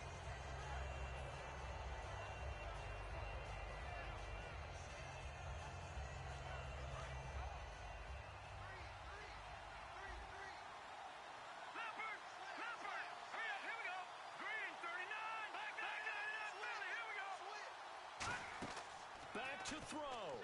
Back to throw.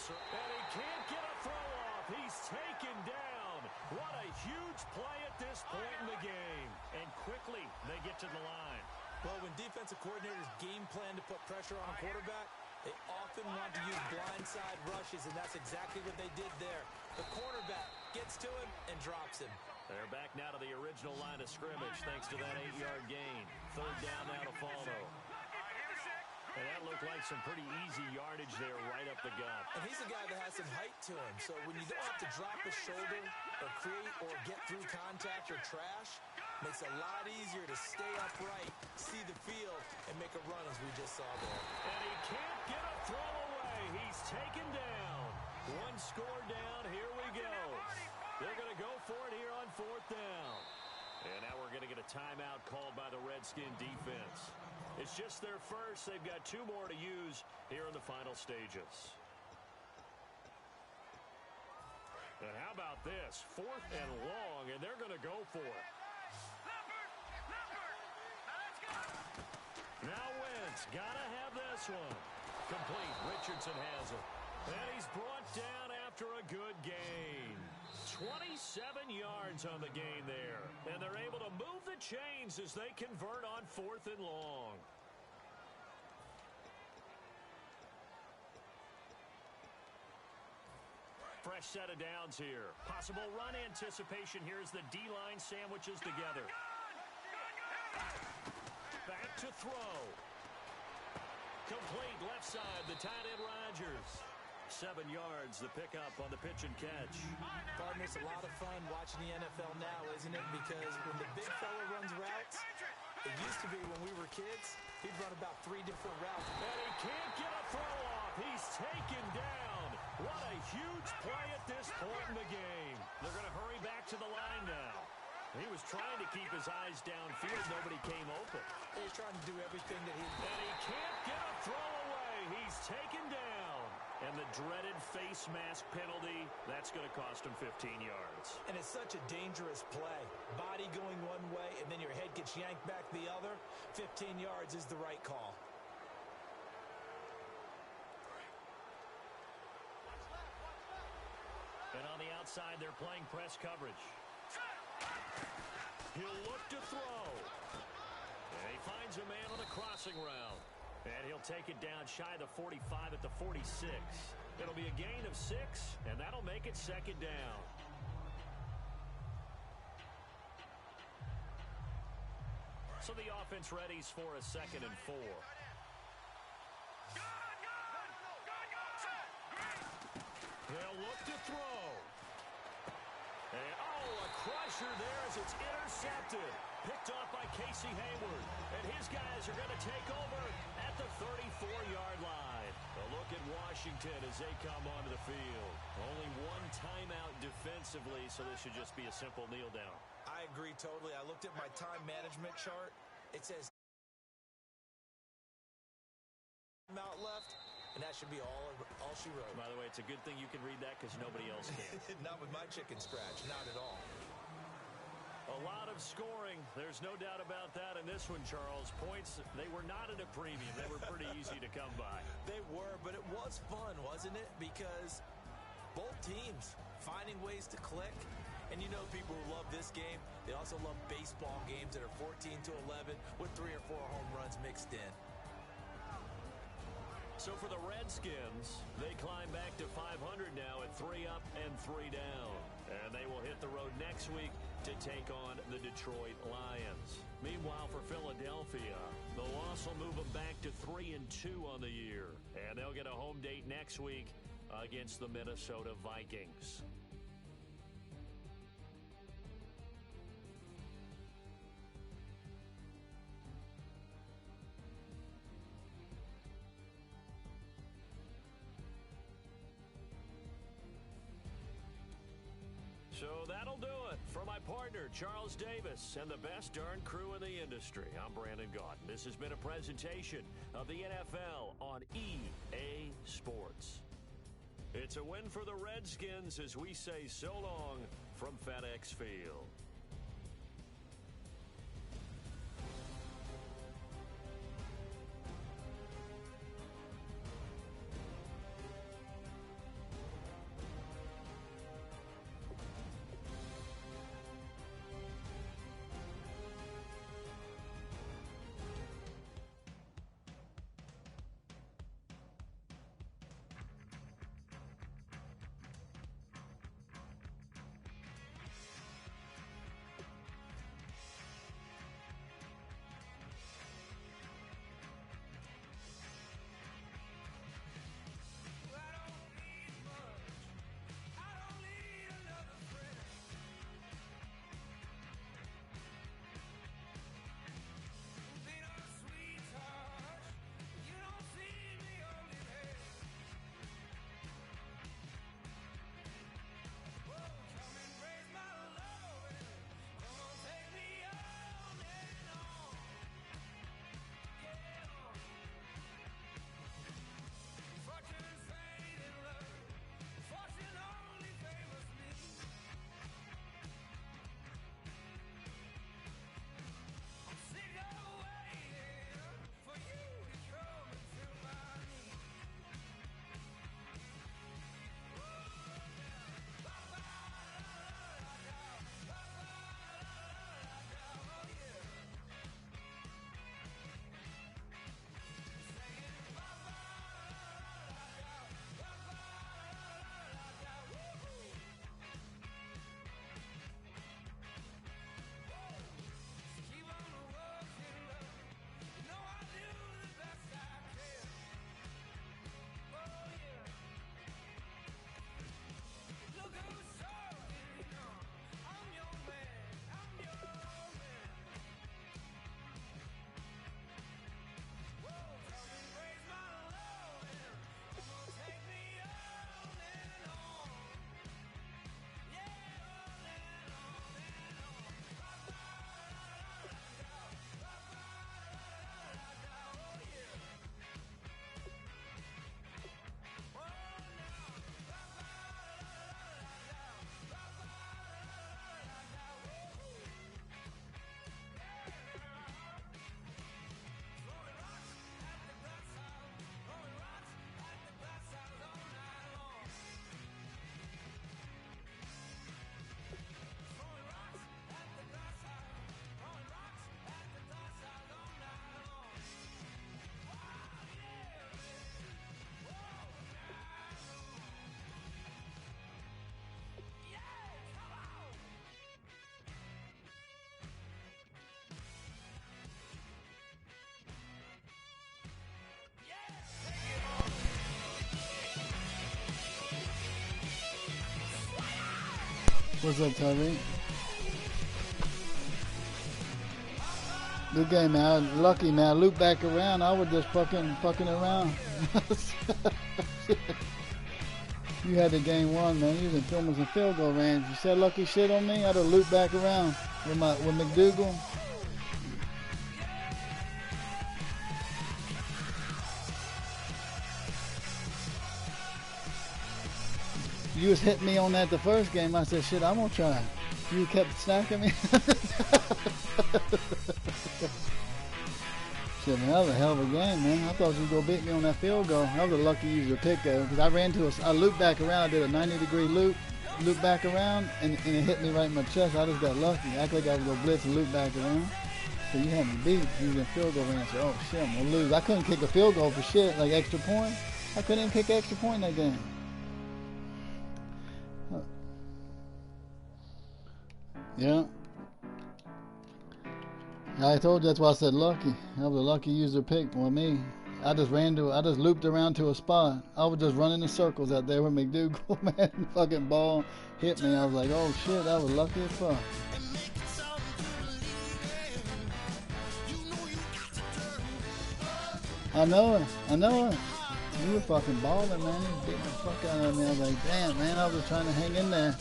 And he can't get a throw off. He's taken down. What a huge play at this point in the game. And quickly, they get to the line. Well, when defensive coordinators game plan to put pressure on a quarterback, they often want to use blindside rushes, and that's exactly what they did there. The cornerback gets to him and drops him. They're back now to the original line of scrimmage thanks to that 8-yard gain. Third down now to follow. And that looked like some pretty easy yardage there right up the gut. And he's a guy that has some height to him, so when you don't have to drop a shoulder or create or get through contact or trash, makes it a lot easier to stay upright, see the field, and make a run as we just saw there. And he can't get a throw away. He's taken down. One score down. Here we go. They're going to go for it here on fourth down. And now we're going to get a timeout called by the Redskin defense. It's just their first. They've got two more to use here in the final stages. And how about this? Fourth and long, and they're going to go for it. Now Wentz, got to have this one. Complete. Richardson has it. And he's brought down after a good gain. 27 yards on the gain there. And they're able to move the chains as they convert on fourth and long. Fresh set of downs here. Possible run anticipation here as the D-line sandwiches together. Back to throw. Complete left side, the tight end Rodgers. 7 yards, the pickup on the pitch and catch. Partner, it's a lot of fun watching the NFL now, isn't it? Because when the big fella runs routes, it used to be when we were kids, he'd run about 3 different routes. And he can't get a throw off. He's taken down. What a huge play at this point in the game. They're going to hurry back to the line now. He was trying to keep his eyes downfield. Nobody came open. He's trying to do everything that he... And he can't get a throw away. He's taken down. And the dreaded face mask penalty, that's going to cost him 15 yards. And it's such a dangerous play. Body going one way, and then your head gets yanked back the other. 15 yards is the right call. And on the outside, they're playing press coverage. He'll look to throw. And he finds a man on the crossing route. And he'll take it down shy of the 45 at the 46. It'll be a gain of 6, and that'll make it second down. So the offense readies for a 2nd and 4. They'll look to throw. And, a crusher there as it's intercepted. Picked off by Casey Hayward. And his guys are going to take over at the 34-yard line. A look at Washington as they come onto the field. Only one timeout defensively, so this should just be a simple kneel down. I agree totally. I looked at my time management chart. It says timeout left, and that should be all she wrote. By the way, it's a good thing you can read that because nobody else can. Not with my chicken scratch. Not at all. A lot of scoring. There's no doubt about that in this one, Charles. Points, they were not at a premium. They were pretty easy to come by. They were, but it was fun, wasn't it? Because both teams finding ways to click. And you know people who love this game, they also love baseball games that are 14-11 with 3 or 4 home runs mixed in. So for the Redskins, they climb back to 500 now at 3 up and 3 down. And they will hit the road next week to take on the Detroit Lions. Meanwhile, for Philadelphia, the loss will move them back to 3-2 on the year. And they'll get a home date next week against the Minnesota Vikings. So that'll do it. For my partner, Charles Davis, and the best darn crew in the industry, I'm Brandon Gaudin. This has been a presentation of the NFL on EA Sports. It's a win for the Redskins as we say so long from FedEx Field. What's up, Tyree? Good game, man. Lucky, man. Loop back around. I was just fucking around. You had the game won, man. You was in filmers and field goal range. You said lucky shit on me. I'd have looped back around with McDougal. You was hitting me on that the first game. I said, shit, I'm going to try. You kept snacking me. Shit, man, that was a hell of a game, man. I thought you was going to beat me on that field goal. That was a lucky user pick, though, because I ran to I looped back around. I did a 90-degree loop back around, and it hit me right in my chest. I just got lucky. Act like I was going to blitz and loop back around. So you had me beat. He was in field goal range. I said, oh shit, I'm gonna lose. I couldn't kick a field goal for shit, like extra point. I couldn't even kick an extra point that game. Yeah. I told you, that's why I said lucky. I was a lucky user pick on me. I just looped around to a spot. I was just running in circles out there with McDougal, man. The fucking ball hit me. I was like, oh shit, that was lucky as fuck. I know it. You were fucking balling, man. You beat the fuck out of me. I was like, damn, man, I was just trying to hang in there.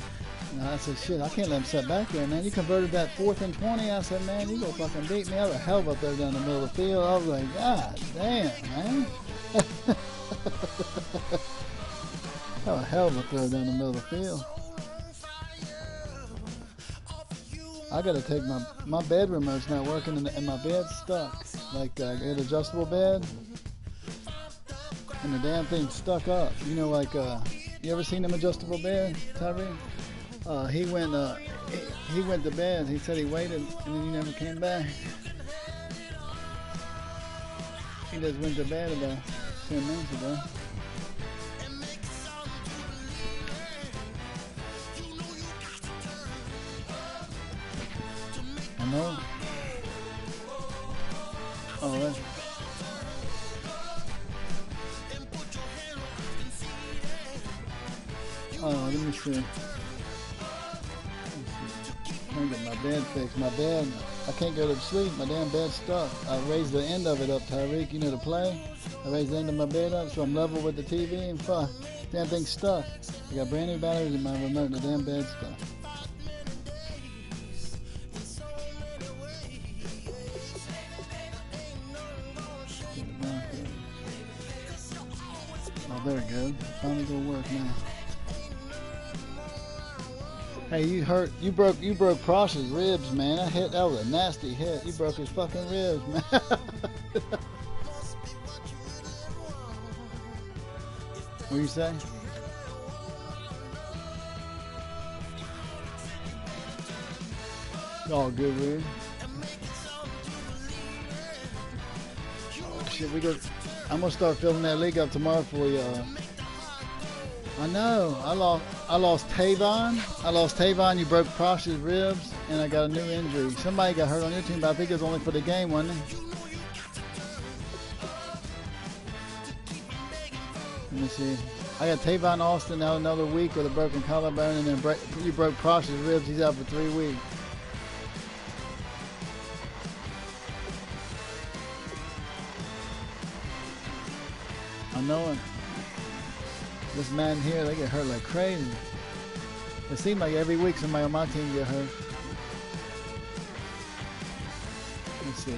And I said, shit, I can't let him sit back there, man. You converted that 4th and 20. I said, man, you gonna fucking beat me. I was a hell up there down the middle of the field. I was like, god damn, man. I was a hell up there down the middle of the field. I gotta take my bed remote's not working and my bed's stuck. Like an adjustable bed. And the damn thing's stuck up. You know, like, you ever seen them adjustable bed, Tyree? He went to bed. He said he waited, and then he never came back. He just went to bed about 10 minutes ago. I know. Oh, right. Oh, let me see. I'm gonna get my bed fixed. My bed, I can't go to sleep. My damn bed's stuck. I raised the end of it up, Tyreek. You know, to play. I raised the end of my bed up so I'm level with the TV and fuck. Damn thing's stuck. I got brand new batteries in my remote and the damn bed's stuck. Oh, there we go. Finally gonna work now. Hey, you broke Cross's ribs, man. That was a nasty hit. You broke his fucking ribs, man. What you say? Oh, good, Rude. Oh, shit, I'm gonna start filling that league up tomorrow for you. I know. I lost Tavon. You broke Prosh's ribs, and I got a new injury. Somebody got hurt on your team, but I think it was only for the game, wasn't it? Let me see. I got Tavon Austin out another week with a broken collarbone, and then you broke Prosh's ribs. He's out for 3 weeks. I know it. This man here, they get hurt like crazy. It seems like every week somebody on my team get hurt. Let's see.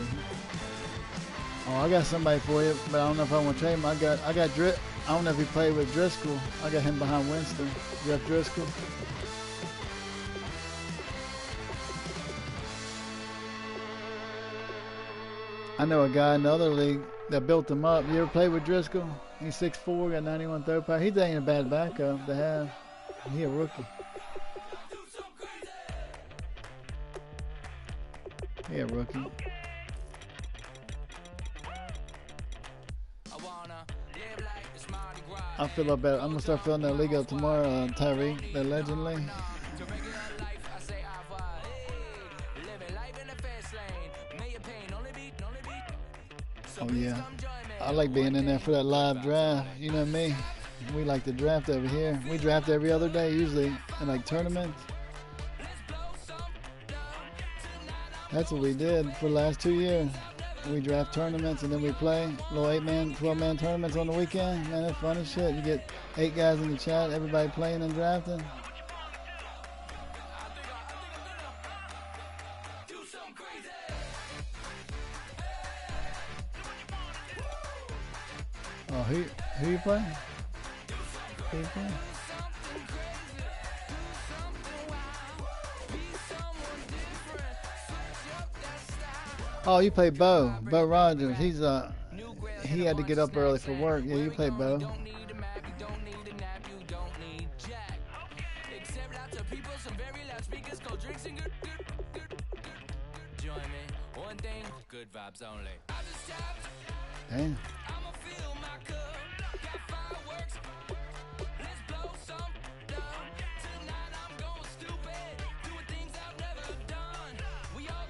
Oh, I got somebody for you, but I don't know if I want to trade him. I got Drip. I don't know if he played with Driscoll. I got him behind Winston. Jeff Driscoll. I know a guy in the other league that built him up. You ever played with Driscoll? He's 6'4", got 91 throw power. He ain't a bad backup to have. He a rookie. He a rookie. I feel up better. I'm gonna start filling that league up tomorrow, Tyree, that Legend League. Oh yeah. I like being in there for that live draft. You know me. We like to draft over here. We draft every other day usually in like tournaments. That's what we did for the last 2 years. We draft tournaments and then we play little 8-man, 12-man tournaments on the weekend. Man, that's fun as shit. You get 8 guys in the chat, everybody playing and drafting. Oh, who you playing? Who you playing? Oh, you play Bo Rogers. He had to get up early for work. Yeah, you play Bo. good vibes only. Damn.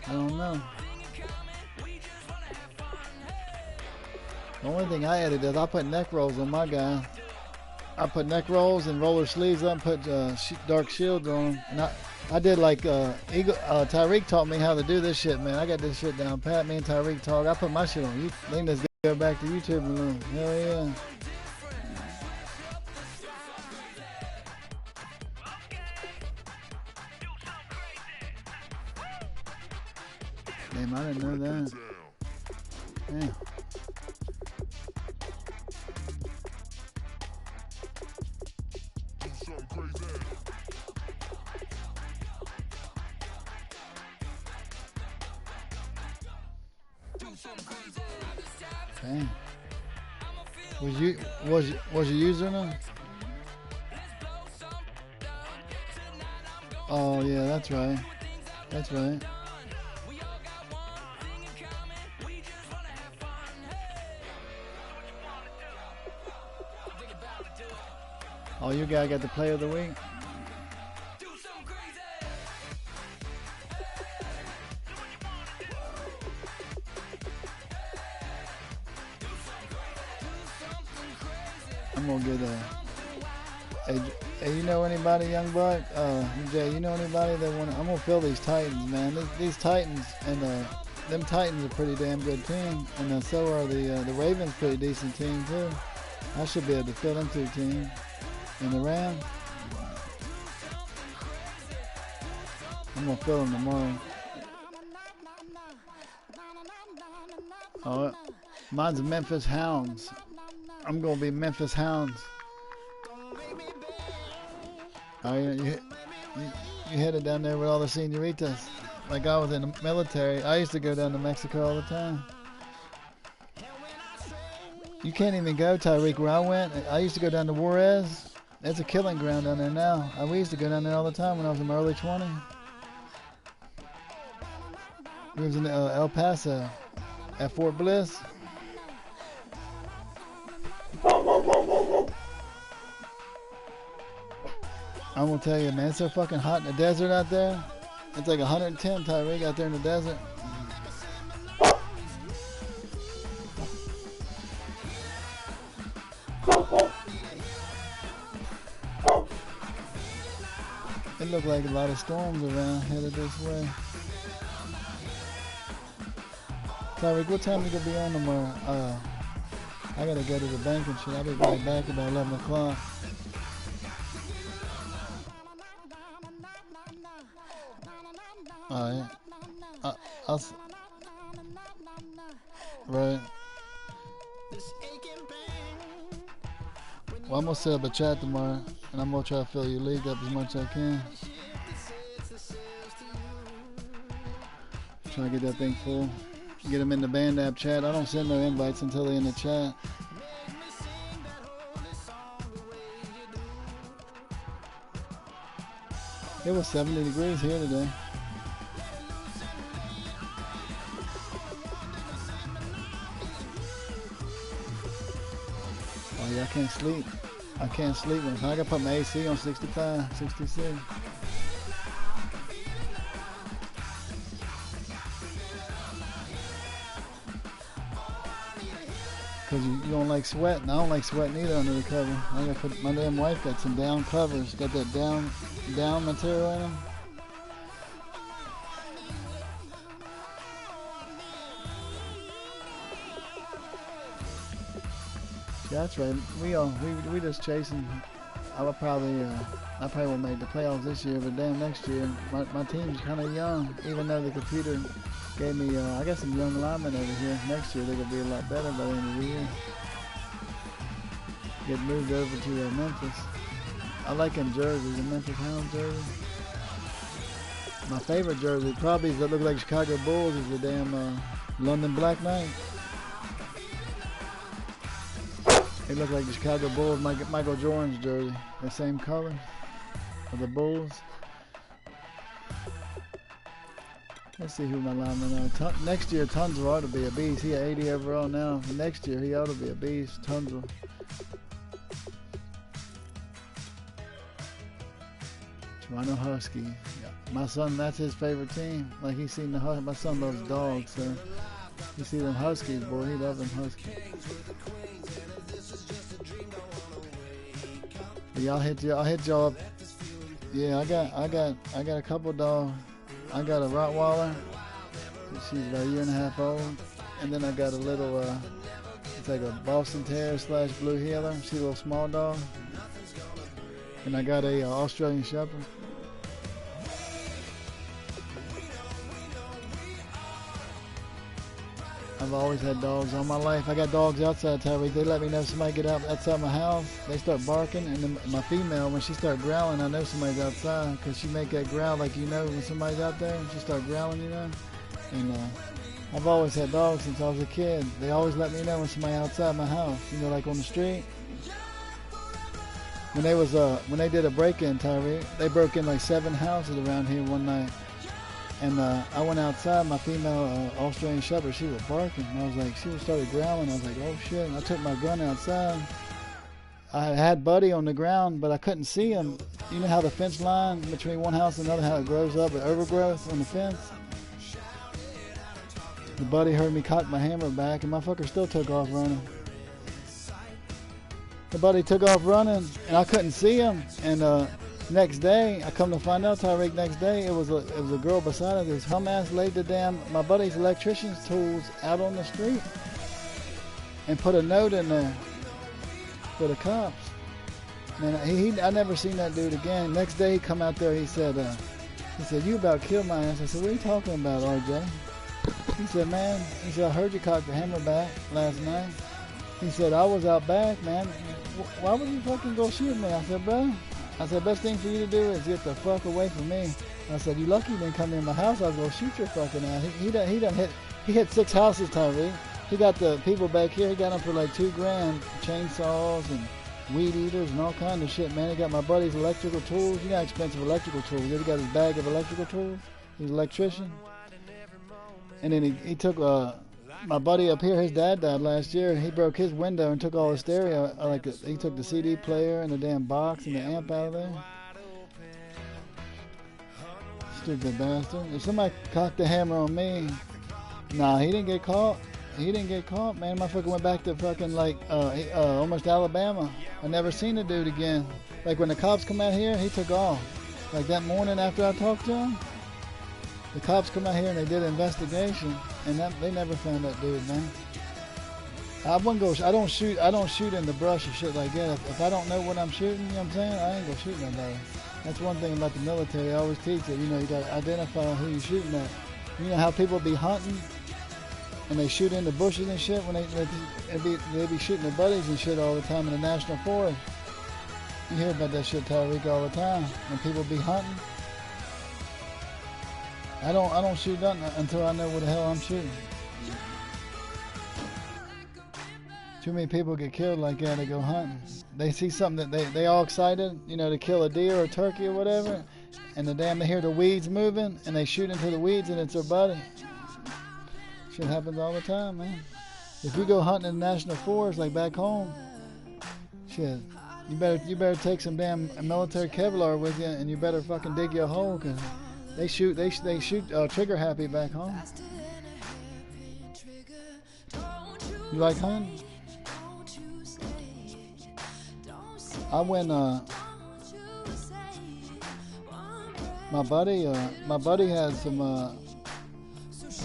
I don't know. The only thing I added is I put neck rolls on my guy. I put neck rolls and roller sleeves up and put dark shields on them. And I did like Tyreek taught me how to do this shit, man. I got this shit down pat. Me and Tyreek talk. I put my shit on. They can just go back to YouTube and look. Hell yeah. Damn, I didn't know that. Damn. Dang. Was you using them? Oh yeah, that's right. That's right. Oh, you guy got the play of the week? I'm gonna get hey, you know anybody, young buck? Jay, you know anybody that want? I'm gonna fill these Titans, man. These Titans and them Titans are a pretty damn good team, and so are the Ravens, pretty decent team too. I should be able to fill them two teams. And the Rams, I'm gonna fill them tomorrow. Oh, mine's Memphis Hounds. I'm gonna be Memphis Hounds. Oh, you headed down there with all the senoritas. Like I was in the military. I used to go down to Mexico all the time. You can't even go, Tyreek, where I went. I used to go down to Juarez. It's a killing ground down there now. We used to go down there all the time when I was in my early 20s. We was in El Paso at Fort Bliss. I'm gonna tell you, man, it's so fucking hot in the desert out there. It's like 110, Tyreek, out there in the desert. It looked like a lot of storms around headed this way. Tyreek, what time are you gonna be on tomorrow? I gotta go to the bank and shit. I'll be right back about 11 o'clock. Alright. Right. Well, I'm gonna set up a chat tomorrow, and I'm gonna try to fill your league up as much as I can. Try to get that thing full. Get them in the band app chat. I don't send no invites until they're in the chat. It was 70 degrees here today. Oh yeah, I can't sleep. I can't sleep. I gotta put my AC on 65, 66. Cause you don't like sweating. I don't like sweating either under the cover. I gotta put, my damn wife got some down covers. Got that down material in them. Yeah, that's right. We just chasing. I probably won't make the playoffs this year, but damn, next year my team's kind of young. Even though the computer gave me, I got some young linemen over here. Next year they're gonna be a lot better by the end of the year. Get moved over to Memphis. I like them jerseys, the Memphis Hound jersey. My favorite jersey, probably that look like Chicago Bulls, is the damn London Black Knight. They look like the Chicago Bulls, Michael Jordan's jersey. The same color of the Bulls. Let's see who my linemen are. Next year, Tunzel ought to be a beast. He got 80 overall now. Next year, he ought to be a beast. Tunzel. Toronto Husky. Yeah. My son, that's his favorite team. Like, he's seen my son loves dogs, so you see them Huskies, boy, he loves them Huskies. Yeah, I'll hit y'all up. Yeah, I got a couple dogs. I got a Rottweiler. She's about a year and a half old. And then I got a little, it's like a Boston Terrier / Blue Heeler. She's a little small dog. And I got a Australian Shepherd. I've always had dogs all my life. I got dogs outside, Tyreek. They let me know if somebody get outside my house. They start barking, and then my female, when she start growling, I know somebody's outside because she make that growl like you know when somebody's out there. She start growling, you know. And I've always had dogs since I was a kid. They always let me know when somebody outside my house, you know, like on the street. When they did a break-in, Tyreek, they broke in like 7 houses around here one night. And I went outside, my female Australian Shepherd, she was barking. And I was like, she started growling. I was like, oh shit. And I took my gun outside. I had Buddy on the ground, but I couldn't see him. You know how the fence line between one house and another, how it grows up, an overgrowth on the fence? The Buddy heard me cock my hammer back, and my fucker still took off running. The Buddy took off running, and I couldn't see him. And next day, I come to find out, Tyreek, next day, it was a girl beside us. This hum-ass laid my buddy's electrician's tools out on the street and put a note in there for the cops. Man, I never seen that dude again. Next day, he come out there, he said, you about killed my ass. I said, what are you talking about, RJ? He said, man, I heard you cock the hammer back last night. He said, I was out back, man. Why would you fucking go shoot me? I said, bro. I said, best thing for you to do is get the fuck away from me. I said, you lucky you didn't come in my house. I was going to shoot your fucking ass. He hit 6 houses, Tyreek. He got the people back here. He got them for like $2 grand. Chainsaws and weed eaters and all kinds of shit, man. He got my buddy's electrical tools. You know how expensive electrical tools. He got his bag of electrical tools. He's an electrician. And then he took my buddy up here. His dad died last year. He broke his window and took all his stereo. He took the CD player and the damn box and the amp out of there. Stupid bastard. If somebody cocked the hammer on me, nah, he didn't get caught. He didn't get caught, man. My fucker went back to fucking almost Alabama. I never seen the dude again. Like when the cops come out here, he took off. Like that morning after I talked to him, the cops come out here and they did an investigation, and they never found that dude, man. I don't shoot in the brush or shit like that. If I don't know what I'm shooting, you know what I'm saying? I ain't gonna shoot nobody. That's one thing about the military. I always teach it. You know, you gotta identify who you're shooting at. You know how people be hunting and they shoot in the bushes and shit when they be shooting their buddies and shit all the time in the national forest. You hear about that shit, Tyreek, all the time. When people be hunting. I don't shoot nothing until I know what the hell I'm shooting. Too many people get killed like that. They go hunting. They see something that they all excited, you know, to kill a deer or a turkey or whatever, and they hear the weeds moving and they shoot into the weeds and it's their buddy. Shit happens all the time, man. If you go hunting in the national forest like back home, shit, you better take some damn military Kevlar with you, and you better fucking dig your hole, 'cause they shoot trigger happy back home. You like hunting? I went. My buddy had some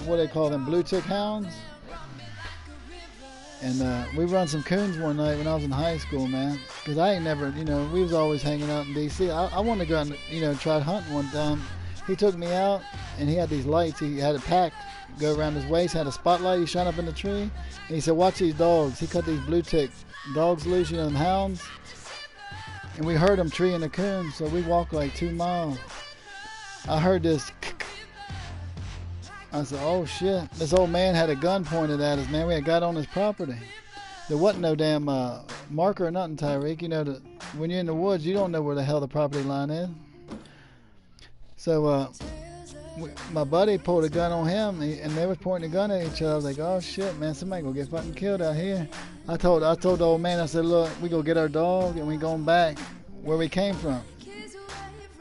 what they call them, blue tick hounds, and we run some coons one night when I was in high school, man. Cause I ain't never, you know, we was always hanging out in DC. I wanted to go out and, you know, try hunting one time. He took me out, and he had these lights. He had it packed, go around his waist, had a spotlight. He shone up in the tree, and he said, "Watch these dogs." He cut these blue tick dogs loose, you know, them hounds. And we heard them treeing the coon, so we walked like 2 miles. I heard this. I said, "Oh shit!" This old man had a gun pointed at us, man. We had got on his property. There wasn't no damn marker or nothing, Tyreek. You know, when you're in the woods, you don't know where the hell the property line is. So my buddy pulled a gun on him, and they was pointing a gun at each other. I was like, oh shit, man, somebody gonna get fucking killed out here. I told the old man, I said, look, we go get our dog and we going back where we came from.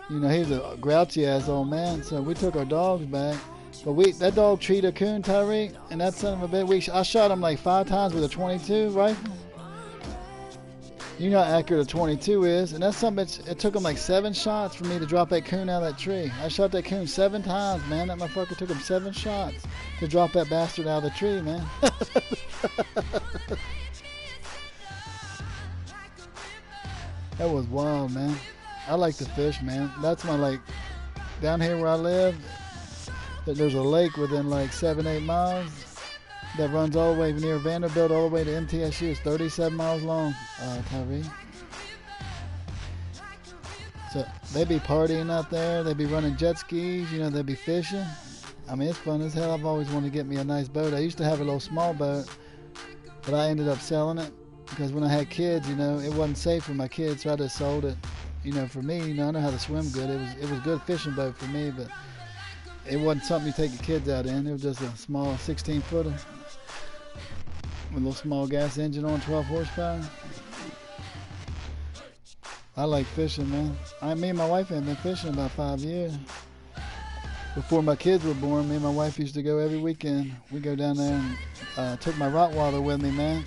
You know, he's a grouchy ass old man, so we took our dogs back. But that dog treated a coon, Tyreek, and that son of a bitch, I shot him like 5 times with a 22 rifle. You know how accurate a 22 is, and that's something. It took him like 7 shots for me to drop that coon out of that tree. I shot that coon 7 times, man. That motherfucker took him 7 shots to drop that bastard out of the tree, man. That was wild, man. I like to fish, man. That's my, like, down here where I live, there's a lake within like 7-8 miles that runs all the way near Vanderbilt all the way to MTSU. It's 37 miles long, Tyree. So they be partying out there. They be running jet skis. You know, they be fishing. I mean, it's fun as hell. I've always wanted to get me a nice boat. I used to have a little small boat, but I ended up selling it because when I had kids, you know, it wasn't safe for my kids, so I just sold it. You know, for me, you know, I know how to swim good. It was a good fishing boat for me, but it wasn't something you take your kids out in. It was just a small 16-footer with a little small gas engine on, 12 horsepower. I like fishing, man. Me and my wife have been fishing about 5 years. Before my kids were born, me and my wife used to go every weekend. We go down there and took my Rottweiler with me, man.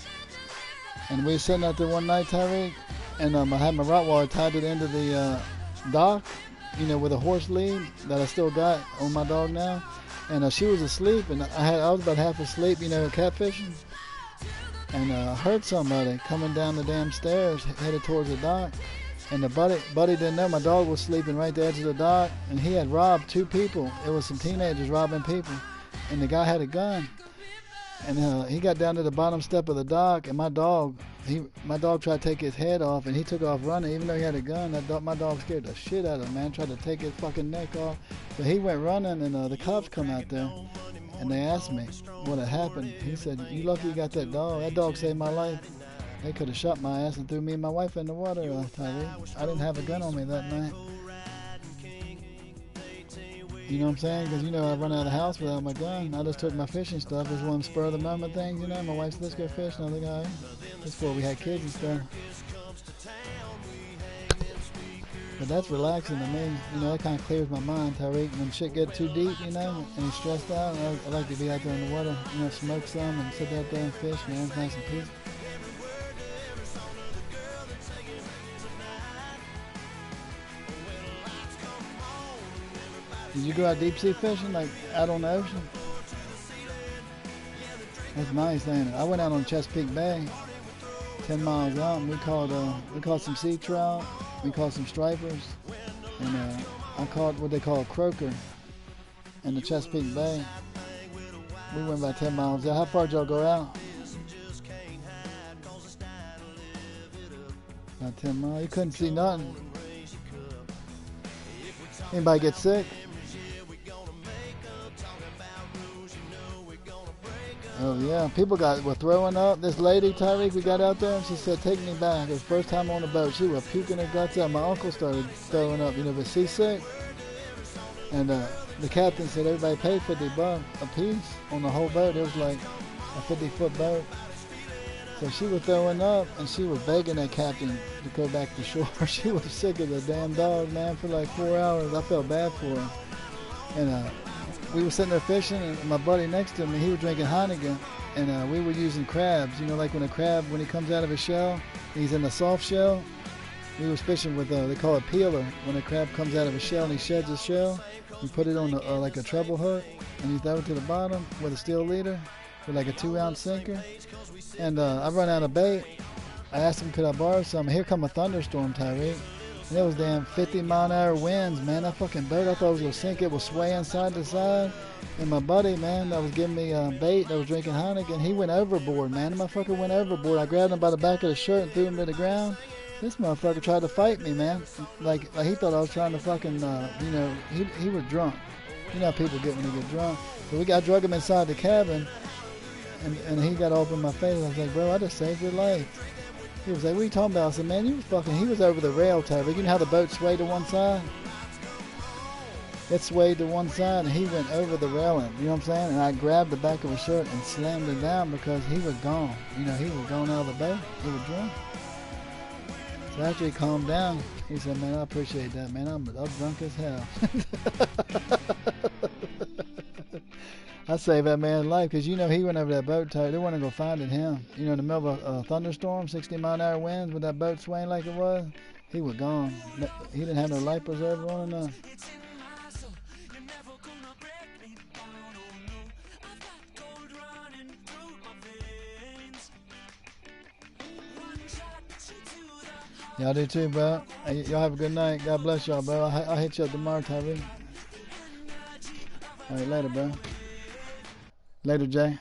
And we were sitting out there one night, Tyreek, and I had my Rottweiler tied to the end of the dock, you know, with a horse lead that I still got on my dog now. And she was asleep, and I was about half asleep, you know, catfishing. And I heard somebody coming down the damn stairs headed towards the dock. And the buddy didn't know my dog was sleeping right at the edge of the dock, and he had robbed 2 people. It was some teenagers robbing people, and the guy had a gun. And he got down to the bottom step of the dock, and my dog tried to take his head off, and he took off running, even though he had a gun. My dog scared the shit out of him, man. Tried to take his fucking neck off. So he went running, and the cops come out there, and they asked me what had happened. He said, "You lucky you got that dog. That dog saved my life. They could have shot my ass and threw me and my wife in the water, Tyree. I didn't have a gun on me that night." You know what I'm saying? Because, you know, I run out of the house without my gun. I just took my fishing stuff. It was one spur of the moment thing, you know. My wife said, "Let's go fish." And I was like, all right. That's before we had kids and stuff. But that's relaxing to me. You know, that kind of clears my mind, Tyreek. When shit gets too deep, you know, and you're stressed out, I like to be out there in the water, you know, smoke some and sit out there and fish, man. It's nice and peaceful. Did you go out deep sea fishing, like out on the ocean? That's nice, ain't it? I went out on Chesapeake Bay, 10 miles out, and we caught some sea trout, we caught some stripers, and I caught what they call a croaker in the Chesapeake Bay. We went about 10 miles out. How far did y'all go out? About 10 miles. You couldn't see nothing. Anybody get sick? Oh yeah, people were throwing up. This lady, Tyreek, we got out there, and she said, "Take me back." It was first time on the boat. She was puking her guts out. My uncle started throwing up, you know, but seasick. And the captain said everybody paid $50 a piece on the whole boat. It was like a 50-foot boat. So she was throwing up, and she was begging that captain to go back to shore. She was sick as a damn dog, man, for like 4 hours. I felt bad for her. And we were sitting there fishing, and my buddy next to me, he was drinking Heineken, and we were using crabs. You know, like when a crab, when he comes out of his shell, he's in a soft shell. We was fishing with, they call it peeler. When a crab comes out of his shell and he sheds his shell, you put it on like a treble hook, and you throw it to the bottom with a steel leader with like a 2-ounce sinker. And I run out of bait. I asked him, could I borrow some? Here come a thunderstorm, Tyreek. And it was damn 50-mile-an-hour winds, man. That fucking boat, I thought it was going to sink. It was swaying side to side. And my buddy, man, that was giving me bait, that was drinking Heineken, he went overboard, man. The motherfucker went overboard. I grabbed him by the back of the shirt and threw him to the ground. This motherfucker tried to fight me, man. Like he thought I was trying to fucking, you know, he was drunk. You know how people get when they get drunk. So I drug him inside the cabin, and he got all up in my face. I was like, bro, I just saved your life. He was like, what are you talking about? I said, man, he was over the rail, Tyreek. You know how the boat swayed to one side? it swayed to one side, and he went over the railing. You know what I'm saying? And I grabbed the back of his shirt and slammed him down because he was gone. You know, he was gone out of the boat. He was drunk. So after he calmed down, he said, man, I appreciate that, man. I'm drunk as hell. I saved that man's life because, you know, he went over that boat tight. They weren't going to find him. You know, in the middle of a thunderstorm, 60-mile-an-hour winds with that boat swaying like it was, he was gone. He didn't have no life preserver on or nothing. Y'all do too, bro. Hey, y'all have a good night. God bless y'all, bro. I'll hit you up tomorrow, Tyree. All right, later, bro. Later, Jay.